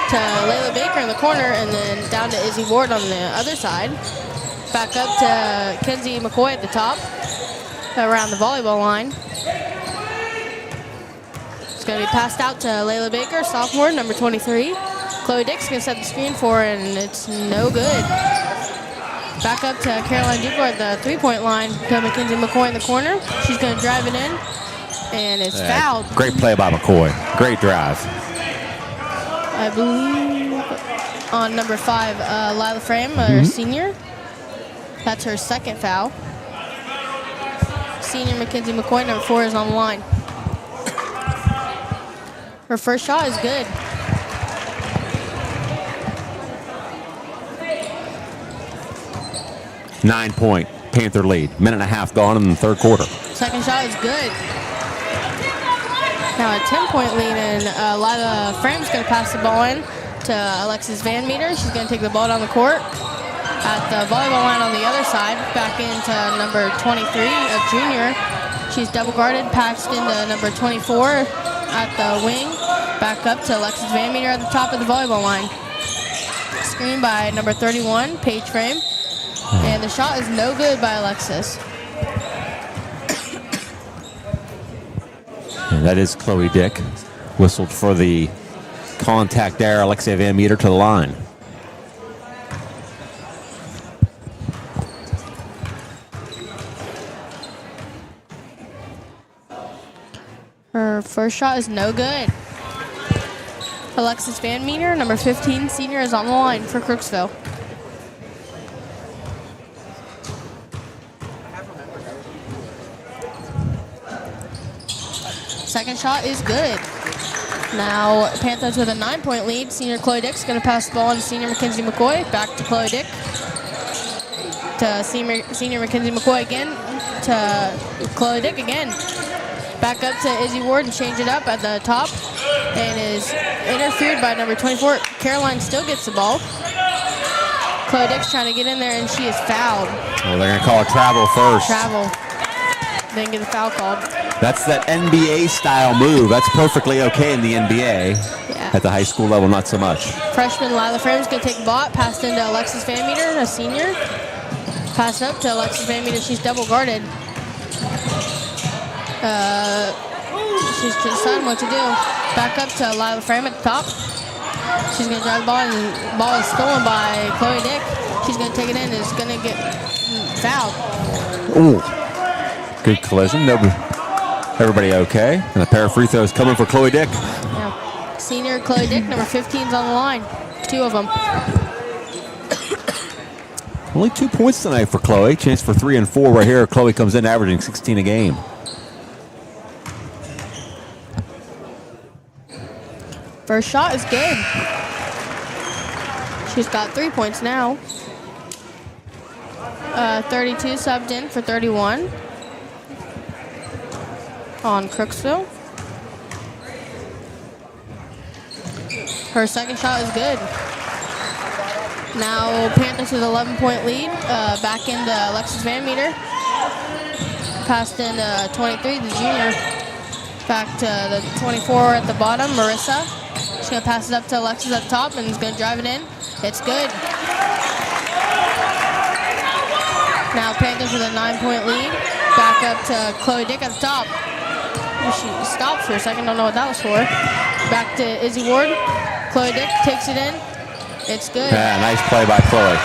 To Layla Baker in the corner, and then down to Izzy Ward on the other side. Back up to Kenzie McCoy at the top, around the volleyball line. It's going to be passed out to Layla Baker, sophomore, number 23. Chloe Dick's going to set the screen for her, and it's no good. Back up to Caroline Dupler at the 3-point line to Mackenzie McCoy in the corner. She's going to drive it in, and it's fouled. Great play by McCoy. Great drive. I believe on number 5, Lila Frame, her senior. That's her 2nd foul. Senior Mackenzie McCoy, number 4, is on the line. Her first shot is good. Nine-point Panther lead. Minute and a half gone in the 3rd quarter. Second shot is good. Now a 10-point lead, and Lila Frame's going to pass the ball in to Alexis Van Meter. She's going to take the ball down the court at the volleyball line on the other side. Back into number 23, a junior, She's double guarded, passed into number 24 at the wing. Back up to Alexis Van Meter at the top of the volleyball line. Screen by number 31, Paige Frame. And the shot is no good by Alexis. And that is Chloe Dick. Whistled for the contact there. Alexia Van Meter to the line. Her first shot is no good. Alexis Van Meter, number 15 senior, is on the line for Crooksville. Second shot is good. Now Panthers with a 9-point lead. Senior Chloe Dick's going to pass the ball on to senior Mackenzie McCoy. Back to Chloe Dick. To senior Mackenzie McCoy again. To Chloe Dick again. Back up to Izzy Ward and change it up at the top. And is interfered by number 24. Caroline still gets the ball. Chloe Dick's trying to get in there and she is fouled. Well, they're going to call a travel first. Travel. Then get a foul called. That's that NBA style move. That's perfectly okay in the NBA. Yeah. At the high school level, not so much. Freshman Lila Frame's going to take the ball. Passed into Alexis Van Meter, a senior. Pass up to Alexis Van Meter. She's double guarded. She's deciding what to do. Back up to Lila Frame at the top. She's going to drive the ball, and the ball is stolen by Chloe Dick. She's going to take it in and is going to get fouled. Ooh. Good collision. Everybody okay. And a pair of free throws coming for Chloe Dick. Yeah. Senior Chloe Dick, number 15 is on the line. 2 of them. Only 2 points tonight for Chloe. Chance for 3 and 4 right here. Chloe comes in averaging 16 a game. First shot is good. She's got 3 points now. 32 subbed in for 31 on Crooksville. Her second shot is good. Now Panthers with 11-point lead. Back into Alexis Van Meter. Passed in 23, the junior. Back to the 24 at the bottom, Marissa. She's going to pass it up to Alexis at the top and is going to drive it in. It's good. Now Panthers with a 9-point lead. Back up to Chloe Dick at the top. She stopped for a second, don't know what that was for. Back to Izzy Ward. Chloe Dick takes it in. It's good. Yeah, nice play by Chloe.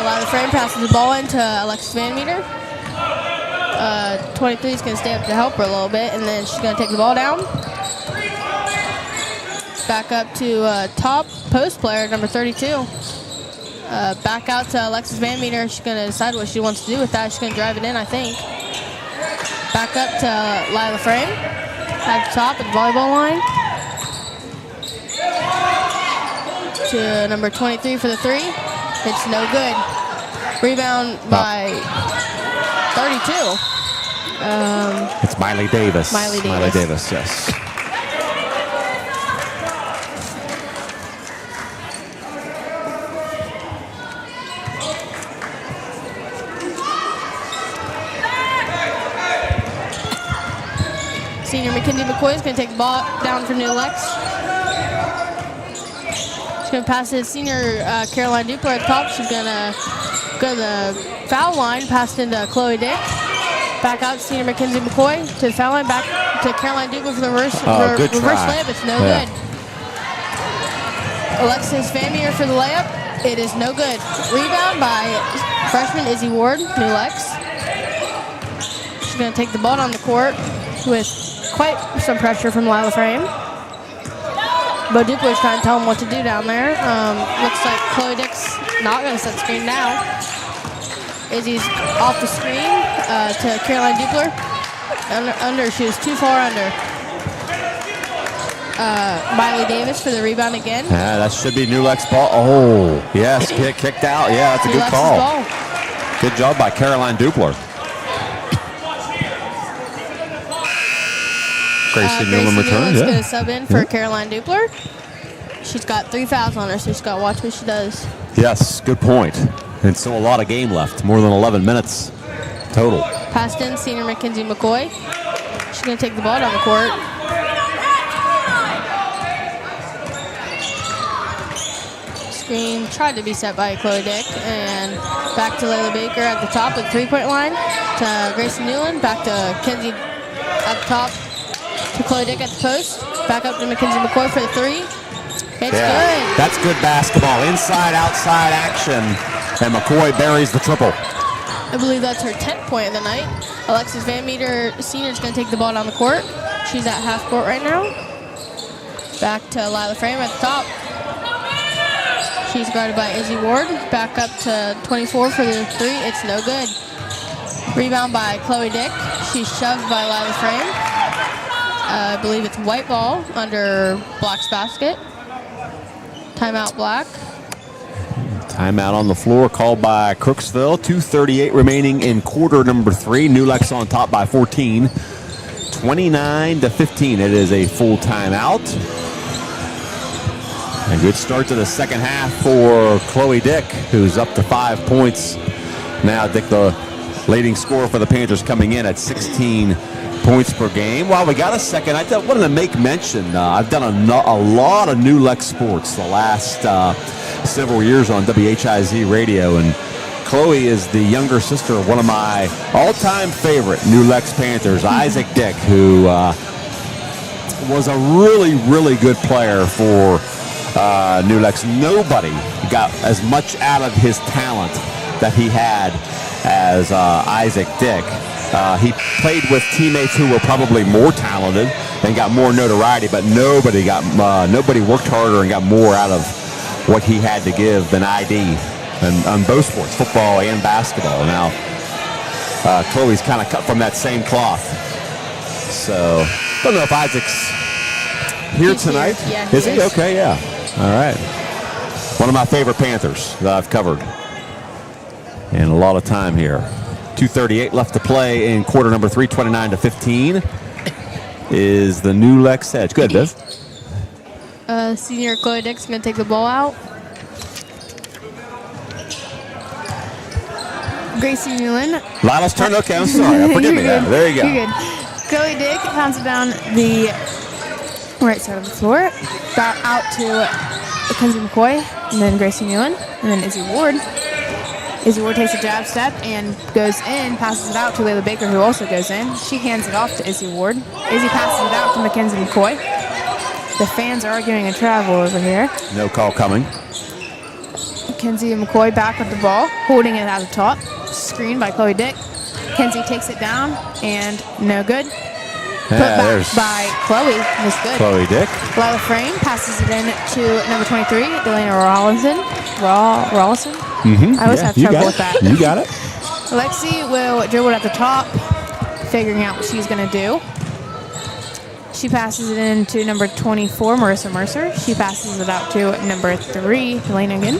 Lila Frame passes the ball into Alexis Van Meter. 23 is going to stay up to help her a little bit, and then she's going to take the ball down. Back up to top post player, number 32. Back out to Alexis Van Meter. She's going to decide what she wants to do with that. She's going to drive it in, I think. Back up to Lila Frame at the top at the volleyball line. To number 23 for the 3. It's no good. Rebound by 32. It's Miley Davis. Miley Davis, yes. Senior Mackenzie McCoy is going to take the ball down for New Lex. She's going to pass it to senior Caroline Dupler at the top. She's going to go to the foul line, pass it into Chloe Dick. Back out to senior Mackenzie McCoy to the foul line, back to Caroline Dupler for the reverse layup. It's no good. Alexis Van Meter for the layup. It is no good. Rebound by freshman Izzy Ward, New Lex. She's going to take the ball on the court with quite some pressure from Lila Frame. But Dupler's trying to tell him what to do down there. Looks like Chloe Dick's not going to set the screen now. Izzy's off the screen to Caroline Dupler. She was too far under. Miley Davis for the rebound again. Yeah, that should be New Lex ball. Oh, yes, kicked out. Yeah, that's a good call. Ball. Good job by Caroline Dupler. Gracie Newland return. Going to sub in for Caroline Dupler. She's got 3 fouls on her, so she's got to watch what she does. Yes, good point. And still a lot of game left. More than 11 minutes total. Passed in, senior Mackenzie McCoy. She's going to take the ball down the court. Screen tried to be set by Chloe Dick. And back to Layla Baker at the top of the three-point line. To Gracie Newland. Back to Kenzie at the top. To Chloe Dick at the post. Back up to Mackenzie McCoy for the three. It's good. That's good basketball. Inside, outside action. And McCoy buries the triple. I believe that's her 10th point of the night. Alexis Van Meter, senior, is going to take the ball down the court. She's at half court right now. Back to Lila Frame at the top. She's guarded by Izzy Ward. Back up to 24 for the three. It's no good. Rebound by Chloe Dick. She's shoved by Lila Frame. I believe it's white ball under Black's basket. Timeout, Black. Timeout on the floor called by Crooksville. 2:38 remaining in quarter number 3. New Lex on top by 14. 29-15. It is a full timeout. A good start to the second half for Chloe Dick, who's up to 5 points. Now Dick, the leading scorer for the Panthers, coming in at 16 points per game. While we got a second, I wanted to make mention, I've done a lot of New Lex sports the last several years on WHIZ radio, and Chloe is the younger sister of one of my all-time favorite New Lex Panthers, Isaac Dick, who was a really, really good player for New Lex. Nobody got as much out of his talent that he had as Isaac Dick. He played with teammates who were probably more talented and got more notoriety, but nobody worked harder and got more out of what he had to give than ID and on both sports, football and basketball. Now, Chloe's kind of cut from that same cloth. So, don't know if Isaac's here tonight. Yeah, is he? Okay, yeah. All right. One of my favorite Panthers that I've covered. And a lot of time here. 2:38 left to play in quarter number 3, 29-15 is the New Lex edge. Good, Viv. Senior Chloe Dick's going to take the ball out. Gracie Newland. Lila's turn. Okay, I'm sorry. Forgive me. Good. There you go. You're good. Chloe Dick pounds it down the right side of the floor. Got out to Mackenzie McCoy, and then Gracie Newland, and then Izzy Ward. Izzy Ward takes a jab step and goes in, passes it out to Layla Baker, who also goes in. She hands it off to Izzy Ward. Izzy passes it out to Mackenzie McCoy. The fans are arguing a travel over here. No call coming. Mackenzie and McCoy back with the ball, holding it at the top. Screen by Chloe Dick. Mackenzie takes it down, and no good. Put back by Chloe. Was good. Chloe Dick. Lila Frame passes it in to number 23, Delana Rawlinson. I always have trouble with that. You got it. Lexi will dribble at the top, figuring out what she's going to do. She passes it in to number 24, Marissa Mercer. She passes it out to number 3, Helena again.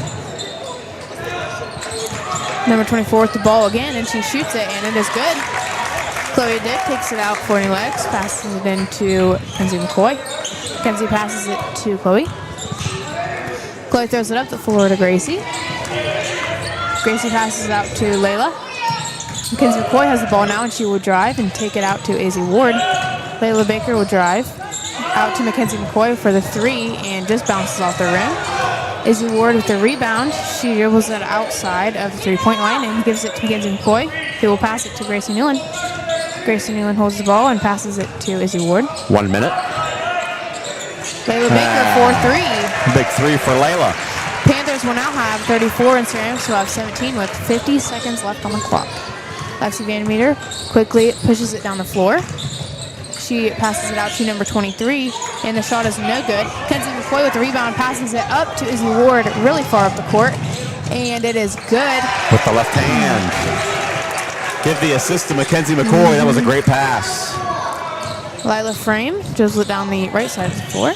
Number 24 with the ball again, and she shoots it, and it is good. Chloe Dick takes it out for New Lex, passes it in to Kenzie McCoy. Kenzie passes it to Chloe. Chloe throws it up the floor to Gracie. Gracie passes it out to Layla. Mackenzie McCoy has the ball now, and she will drive and take it out to Izzy Ward. Layla Baker will drive out to Mackenzie McCoy for the 3 and just bounces off the rim. Izzy Ward with the rebound. She dribbles it outside of the 3-point line and gives it to Mackenzie McCoy, who will pass it to Gracie Newland. Gracie Newland holds the ball and passes it to Izzy Ward. 1 minute. Layla Baker for 3. Big 3 for Layla. Panthers will now have 34 and Ceramics will have 17 with 50 seconds left on the clock. Lexi Van Meter quickly pushes it down the floor. She passes it out to number 23, and the shot is no good. Kenzie McCoy with the rebound passes it up to Izzy Ward really far up the court, and it is good. With the left hand. Give the assist to Mackenzie McCoy. That was a great pass. Lila Frame dribbles it down the right side of the floor.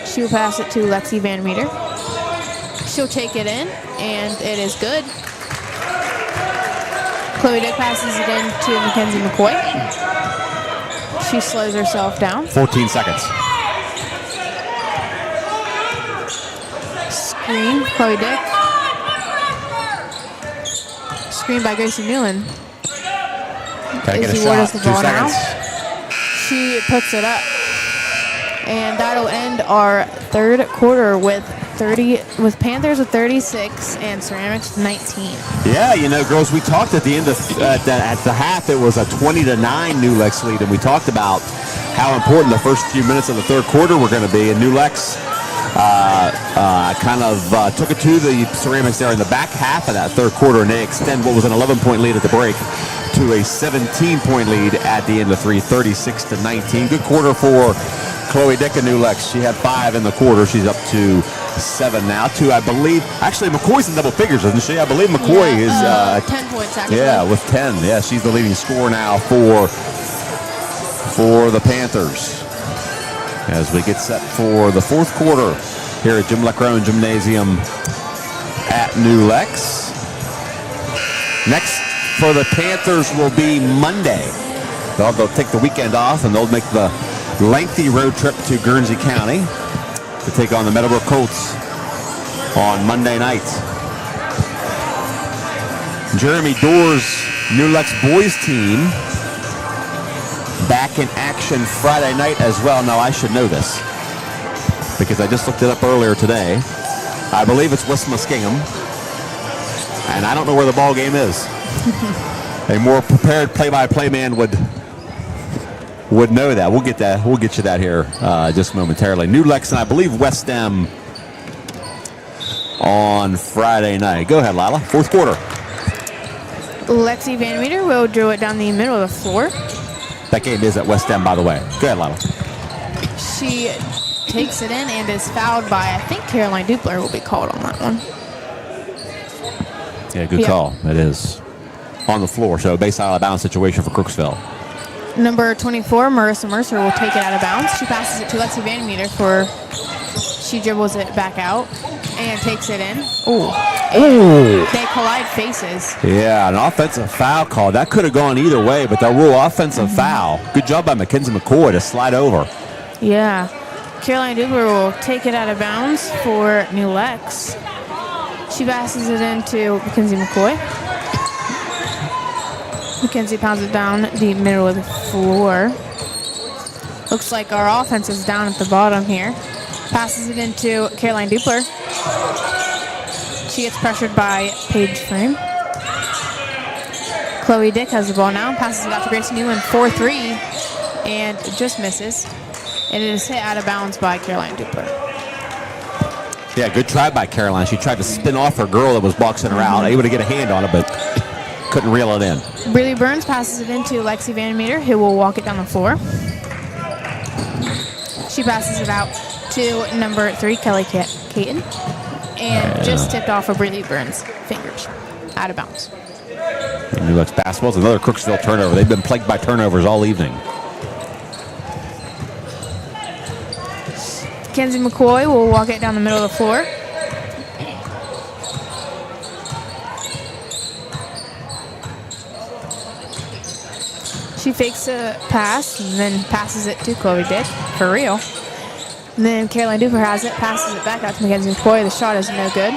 She will pass it to Lexi Van Meter. She'll take it in, and it is good. Chloe Dick passes it in to Mackenzie McCoy. She slows herself down. 14 seconds. Screen, Chloe Dick. Screen by Gracie Newland. Gotta get a Izzy Ward has shot. the 2 ball now. seconds. She puts it up. And that'll end our third quarter with Panthers with 36 and Ceramics with 19. Yeah, girls, we talked at the end of at the half. It was a 20-9 New Lex lead, and we talked about how important the first few minutes of the third quarter were going to be. And New Lex took it to the Ceramics there in the back half of that third quarter, and they extend what was an 11-point lead at the break to a 17-point lead at the end of 36-19. Good quarter for Chloe Dick and New Lex. She had 5 in the quarter. She's up to 7 now. I believe, actually, McCoy's in double figures, isn't she? I believe McCoy is 10 points actually. Yeah, with 10. Yeah, she's the leading scorer now for the Panthers. As we get set for the fourth quarter here at Jim Leckrone Gymnasium at New Lex. Next for the Panthers will be Monday. They'll take the weekend off, and they'll make the lengthy road trip to Guernsey County to take on the Meadowbrook Colts on Monday night. Jeremy Doerr's New Lex boys team back in action Friday night as well. Now, I should know this because I just looked it up earlier today. I believe it's West Muskingum, and I don't know where the ball game is. A more prepared play-by-play man would know that. We'll get you that here just momentarily. New Lex and I believe West Em on Friday night. Go ahead, Lila. Fourth quarter. Lexi Van Meter will drill it down the middle of the floor. That game is at West Em, by the way. Go ahead, Lila. She takes it in and is fouled by, I think, Caroline Dupler will be called on that one. Yeah, good call. It is. On the floor, so base out of bounds situation for Crooksville. Number 24, Marissa Mercer, will take it out of bounds. She passes it to Lexi Van Meter she dribbles it back out and takes it in. Ooh. They collide faces. Yeah, an offensive foul call. That could have gone either way, but the rule offensive foul. Good job by Mackenzie McCoy to slide over. Yeah. Caroline Dubler will take it out of bounds for New Lex. She passes it into Mackenzie McCoy. Mackenzie pounds it down the middle of the floor. Looks like our offense is down at the bottom here. Passes it into Caroline Dupler. She gets pressured by Paige Frame. Chloe Dick has the ball now. Passes it out to Gracie Newland. 4-3. And just misses. And it is hit out of bounds by Caroline Dupler. Yeah, good try by Caroline. She tried to spin off her girl that was boxing her out. Able to get a hand on it, but couldn't reel it in. Briley Burns passes it into Lexi Van Meter, who will walk it down the floor. She passes it out to number 3, Kelly Caton. And just tipped off of Briley Burns' fingers. Out of bounds. New Lex basketball is another Crooksville turnover. They've been plagued by turnovers all evening. Kenzie McCoy will walk it down the middle of the floor. She fakes a pass and then passes it to Chloe Dick for real. And then Caroline Dupler has it, passes it back out to Mackenzie McCoy. The shot is no good.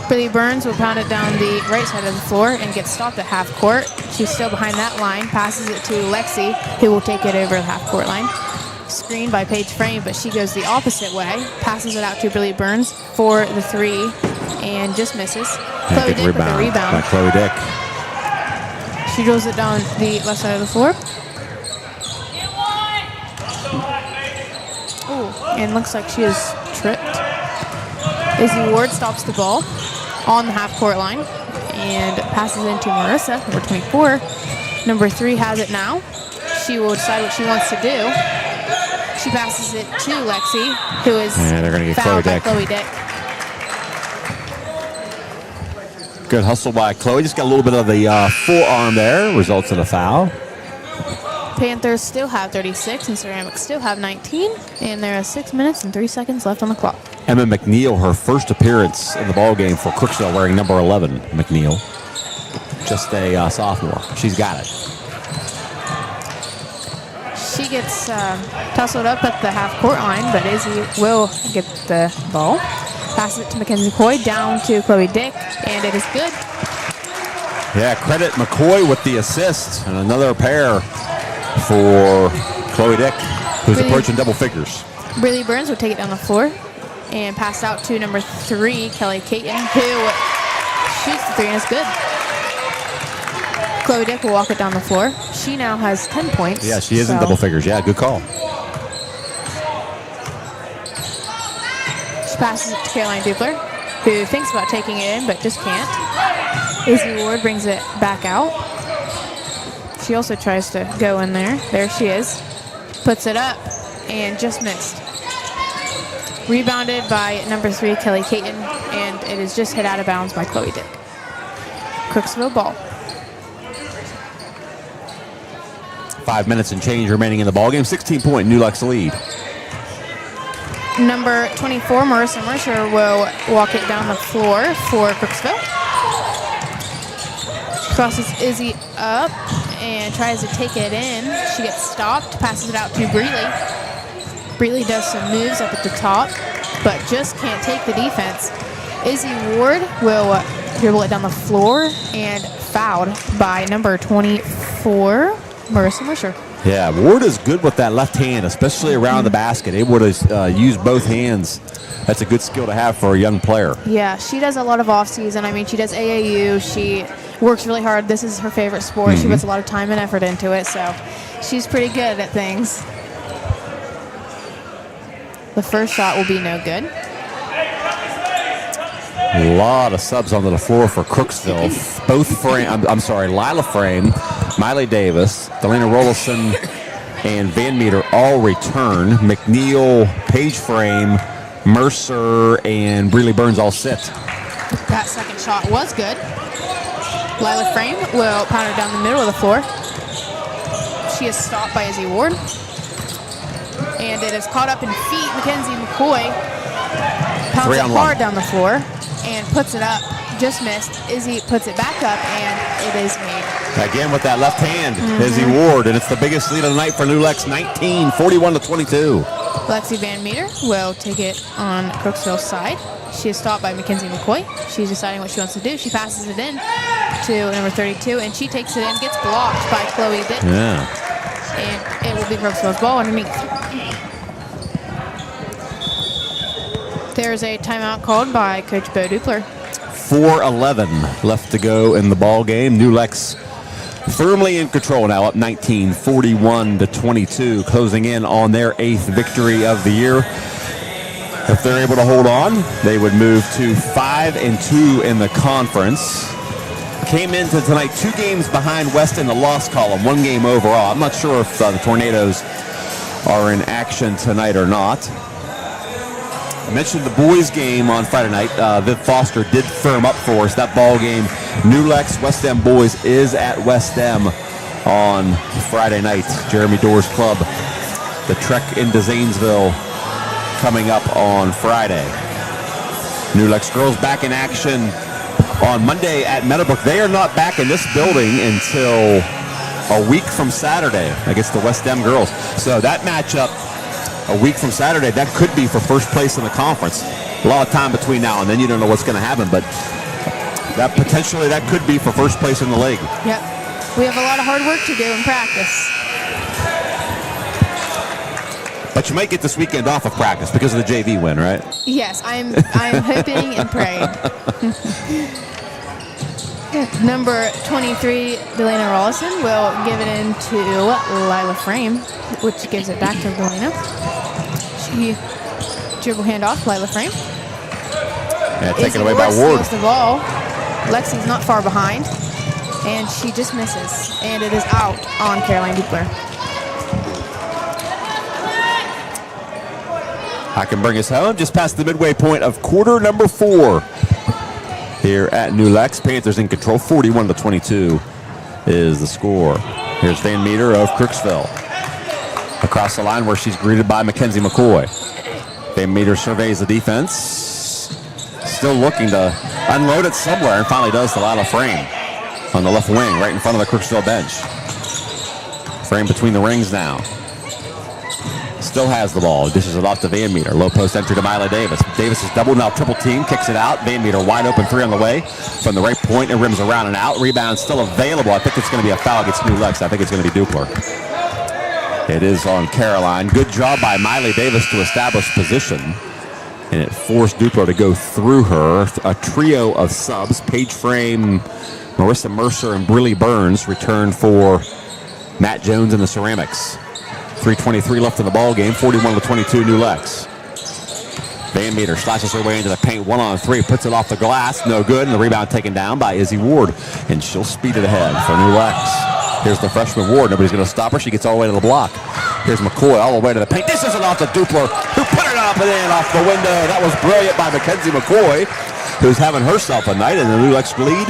Billy Burns will pound it down the right side of the floor and get stopped at half court. She's still behind that line, passes it to Lexi, who will take it over the half court line. Screened by Paige Frame, but she goes the opposite way. Passes it out to Billy Burns for the 3 and just misses. Chloe Dick with the rebound. By Chloe Dick. She drills it down the left side of the floor. Ooh, and looks like she is tripped. Izzy Ward stops the ball on the half court line and passes it into Marissa, number 24. Number 3 has it now. She will decide what she wants to do. She passes it to Lexi, who is fouled by Chloe Dick. Good hustle by Chloe. Just got a little bit of the forearm there. Results in a foul. Panthers still have 36 and Ceramics still have 19. And there are 6 minutes and 3 seconds left on the clock. Emma McNeil, her first appearance in the ballgame for Crooksville, wearing number 11, McNeil. Just a sophomore. She's got it. She gets tussled up at the half-court line, but Izzy will get the ball. Passes it to Mackenzie McCoy, down to Chloe Dick, and it is good. Yeah, credit McCoy with the assist, and another pair for Chloe Dick, who's approaching double figures. Breely Burns would take it down the floor and pass out to number 3, Kelly Caton, who shoots the 3 and is good. Chloe Dick will walk it down the floor. She now has 10 points. Yeah, she is in double figures. Yeah, good call. She passes it to Caroline Dupler, who thinks about taking it in but just can't. Izzy Ward brings it back out. She also tries to go in there. There she is. Puts it up and just missed. Rebounded by number 3, Kelly Caton, and it is just hit out of bounds by Chloe Dick. Crooksville ball. 5 minutes and change remaining in the ballgame. 16-point New Lex lead. Number 24, Marissa Mercer, will walk it down the floor for Crooksville. Crosses Izzy up and tries to take it in. She gets stopped, passes it out to Breely. Breely does some moves up at the top, but just can't take the defense. Izzy Ward will dribble it down the floor and fouled by number 24, Marissa Mercer. Yeah, Ward is good with that left hand, especially around the basket. Able to use both hands. That's a good skill to have for a young player. Yeah, she does a lot of off-season. I mean, she does AAU. She works really hard. This is her favorite sport. She puts a lot of time and effort into it, so she's pretty good at things. The first shot will be no good. A lot of subs onto the floor for Crooksville. Lila Frame, Miley Davis, Delana Rollison, and Van Meter all return. McNeil, Page Frame, Mercer, and Breely Burns all sit. That second shot was good. Lila Frame will pound it down the middle of the floor. She is stopped by Izzy Ward. And it is caught up in feet. Mackenzie McCoy pounds it hard down the floor and puts it up. Just missed. Izzy puts it back up, and it is made. Again with that left hand, Izzy Ward, and it's the biggest lead of the night for New Lex, 19, 41-22. Lexi Van Meter will take it on Crooksville's side. She is stopped by Mackenzie McCoy. She's deciding what she wants to do. She passes it in to number 32, and she takes it in, gets blocked by Chloe Dick. Yeah. And it will be Crooksville's ball underneath. There's a timeout called by Coach Bo Dupler. 4:11 left to go in the ball game. New Lex firmly in control now, up 19, 41-22, closing in on their 8th victory of the year. If they're able to hold on, they would move to 5-2 in the conference. Came into tonight 2 games behind West in the loss column, 1 game overall. I'm not sure if the Tornadoes are in action tonight or not. I mentioned the boys game on Friday night. Viv Foster did firm up for us that ball game. New Lex West End boys is at West End on Friday night. Jeremy Doors Club, the trek into Zanesville, coming up on Friday. New Lex girls back in action on Monday at Meadowbrook. They are not back in this building until a week from Saturday against the West End girls. So that matchup a week from Saturday, that could be for first place in the conference. A lot of time between now and then. You don't know what's going to happen, but that potentially that could be for first place in the league. Yep. We have a lot of hard work to do in practice. But you might get this weekend off of practice because of the JV win, right? Yes, I'm hoping and praying. Number 23, Delana Rollison, will give it in to Lila Frame, which gives it back to Delana. She dribble handoff, Lila Frame. Yeah, taken away by Ward. Steals the ball. Lexi's not far behind, and she just misses, and it is out on Caroline Dupler. I can bring us home just past the midway point of quarter number 4 here at New Lex. Panthers in control, 41-22 is the score. Here's Van Meter of Crooksville. Across the line where she's greeted by Mackenzie McCoy. Van Meter surveys the defense. Still looking to unload it somewhere, and finally does to Lila Frame on the left wing, right in front of the Crooksville bench. Frame between the rings now. still has the ball. Dishes it off to Van Meter. Low post entry to Miley Davis. Davis is double, now triple team. Kicks it out. Van Meter wide open, 3 on the way. From the right point, and rims around and out. Rebound still available. I think it's going to be a foul against New Lex. I think it's going to be Dupler. It is on Caroline. Good job by Miley Davis to establish position. And it forced Dupler to go through her. A trio of subs. Paige Frame, Marissa Mercer, and Briley Burns returned for Matt Jones and the Ceramics. 3:23 left in the ball game. 41-22 New Lex. Van Meter slashes her way into the paint. 1-on-3. Puts it off the glass. No good. And the rebound taken down by Izzy Ward. And she'll speed it ahead for New Lex. Here's the freshman Ward. Nobody's going to stop her. She gets all the way to the block. Here's McCoy all the way to the paint. This isn't off the Dupler, who put it up and in off the window. That was brilliant by Mackenzie McCoy, who's having herself a night. And the New Lex lead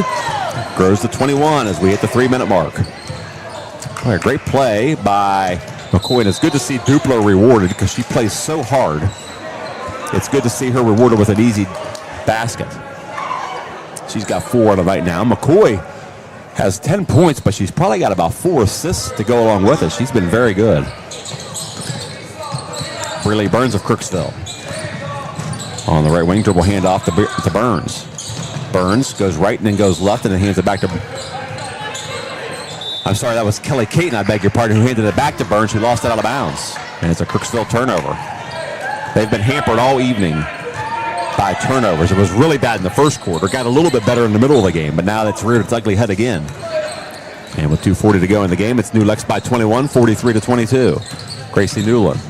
grows to 21 as we hit the 3-minute mark. Well, a great play by McCoy. And it's good to see Dupler rewarded because she plays so hard. It's good to see her rewarded with an easy basket. She's got 4 on the night now. McCoy has 10 points, but she's probably got about 4 assists to go along with it. She's been very good. Briley Burns of Crooksville. On the right wing, dribble handoff to Burns. Burns goes right and then goes left and then hands it back to... I'm sorry, that was Kelly Caton, I beg your pardon, who handed it back to Burns, who lost it out of bounds. And it's a Crooksville turnover. They've been hampered all evening by turnovers. It was really bad in the first quarter. Got a little bit better in the middle of the game, but now it's reared its ugly head again. And with 2:40 to go in the game, it's New Lex by 21, 43-22. Gracie Newland.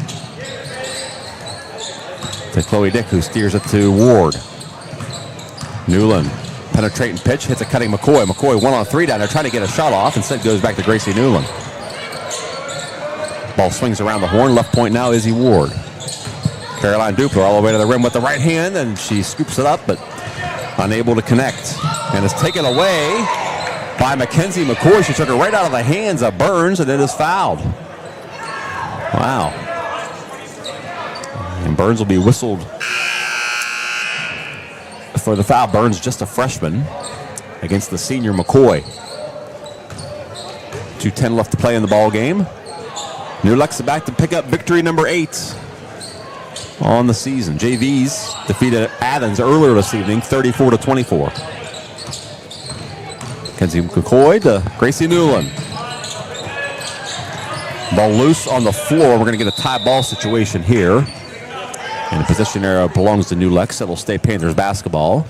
To Chloe Dick, who steers it to Ward. Newland, penetrating pitch, hits a cutting McCoy. McCoy 1-on-3 down there, trying to get a shot off. Instead goes back to Gracie Newland. Ball swings around the horn. Left point now, Izzy Ward. Caroline Dupler all the way to the rim with the right hand, and she scoops it up, but unable to connect. And is taken away by Mackenzie McCoy. She took it right out of the hands of Burns, and it is fouled. Wow. And Burns will be whistled for the foul. Burns, just a freshman, against the senior McCoy. 2:10 left to play in the ball game. New Lex is back to pick up victory number 8 on the season. JVs defeated Athens earlier this evening, 34-24. Kenzie McCoy to Gracie Newland. Ball loose on the floor. We're going to get a tie ball situation here. And the possession area belongs to New Lex. It'll stay Panthers basketball.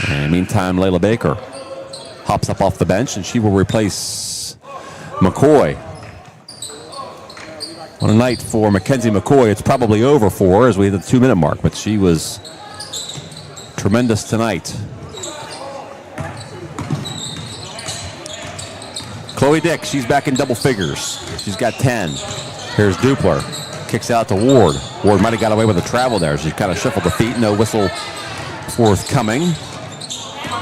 And meantime, Layla Baker hops up off the bench, and she will replace McCoy. On a night for Mackenzie McCoy, it's probably over for her as we hit the 2-minute mark, but she was tremendous tonight. Chloe Dick, she's back in double figures. She's got 10. Here's Dupler. Kicks out to Ward. Ward might have got away with a travel there. She kind of shuffled the feet. No whistle forthcoming.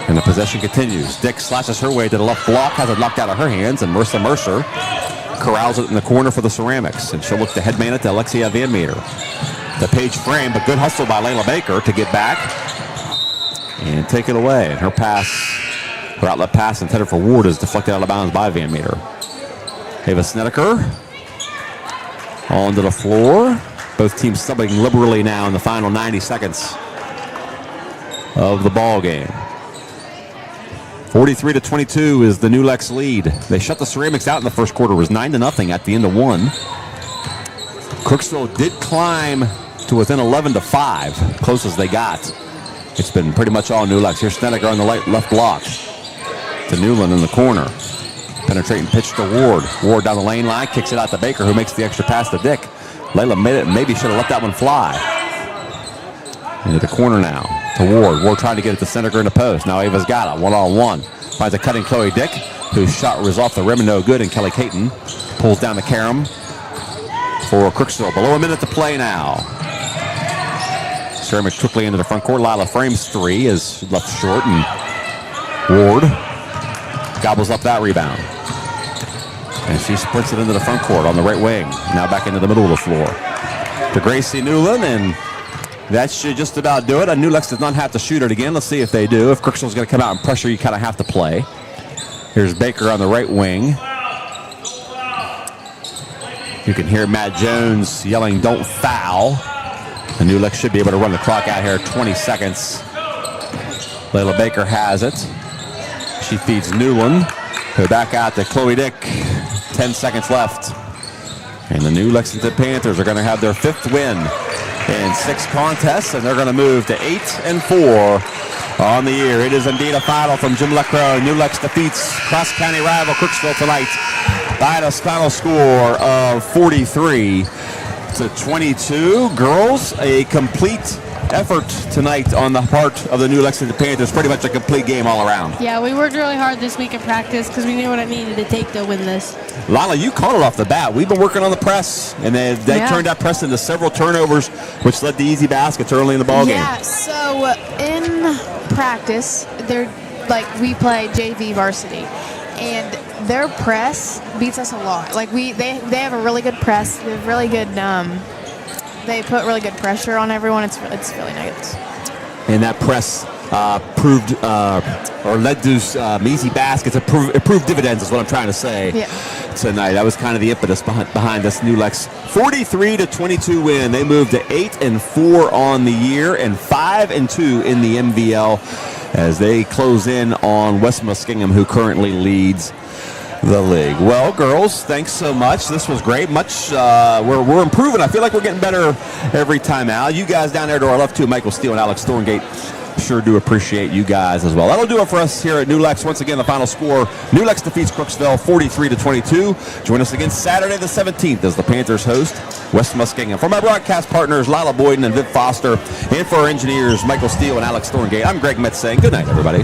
And the possession continues. Dick slashes her way to the left block, has it knocked out of her hands, and Marissa Mercer corrals it in the corner for the Ceramics. And she'll look to headman it to Alexia Van Meter. The Paige Frame, but good hustle by Layla Baker to get back and take it away. And her outlet pass intended for Ward is deflected out of bounds by Van Meter. Ava Snedeker onto the floor. Both teams subbing liberally now in the final 90 seconds of the ball game. 43-22 is the New Lex lead. They shut the Ceramics out in the first quarter. It was 9-0 at the end of 1. Crooksville did climb to within 11-5, close as they got. It's been pretty much all New Lex. Here's Snedeker on the left block to Newland in the corner. Penetrating pitch to Ward. Ward down the lane line, kicks it out to Baker, who makes the extra pass to Dick. Layla made it, maybe should have let that one fly. Into the corner now to Ward. Ward trying to get it to Snedeker in the post. Now Ava's got it, 1-on-1. Finds a cutting Chloe Dick, whose shot was off the rim and no good, and Kelly Caton pulls down the carom for Crooksville. Below a minute to play now. Ceramics quickly into the front court. Lila Frames 3 is left short, and Ward gobbles up that rebound. And she sprints it into the front court on the right wing. Now back into the middle of the floor to Gracie Newland, and that should just about do it. New Lex does not have to shoot it again. Let's see if they do. If Crooksville's going to come out and pressure, you kind of have to play. Here's Baker on the right wing. You can hear Matt Jones yelling, "Don't foul." The New Lex should be able to run the clock out here, 20 seconds. Layla Baker has it. She feeds Newland, who back out to Chloe Dick. 10 seconds left. And the New Lexington Panthers are going to have their 5th win in 6 contests, and they're going to move to 8-4 on the year. It is indeed a final from Jim Leckrone. New Lex defeats cross-county rival Crooksville tonight by a final score of 43-22. Girls, a complete effort tonight on the part of the New Lexington Panthers. Pretty much a complete game all around. Yeah, we worked really hard this week in practice because we knew what it needed to take to win this. Lala, you called it off the bat. We've been working on the press, and they turned that press into several turnovers, which led to easy baskets early in the ballgame. Yeah, so in practice, we play JV varsity, and their press beats us a lot. Like they have a really good press. They have really good. They put really good pressure on everyone. It's really nice. And that press proved or led to easy baskets. It proved dividends is what I'm trying to say tonight. That was kind of the impetus behind this New Lex 43-22 win. They moved to 8-4 on the year and 5-2 in the MVL as they close in on West Muskingum, who currently leads the league. Well, girls, thanks so much. This was great. We're improving. I feel like we're getting better every time out. You guys down there to our left too, Michael Steele and Alex Thorngate, sure do appreciate you guys as well. That'll do it for us here at New Lex. Once again, the final score, New Lex defeats Crooksville 43-22. Join us again Saturday the 17th as the Panthers host West Muskingum. For my broadcast partners, Lila Boyden and Viv Foster, and for our engineers, Michael Steele and Alex Thorngate, I'm Greg Metz saying good night, everybody.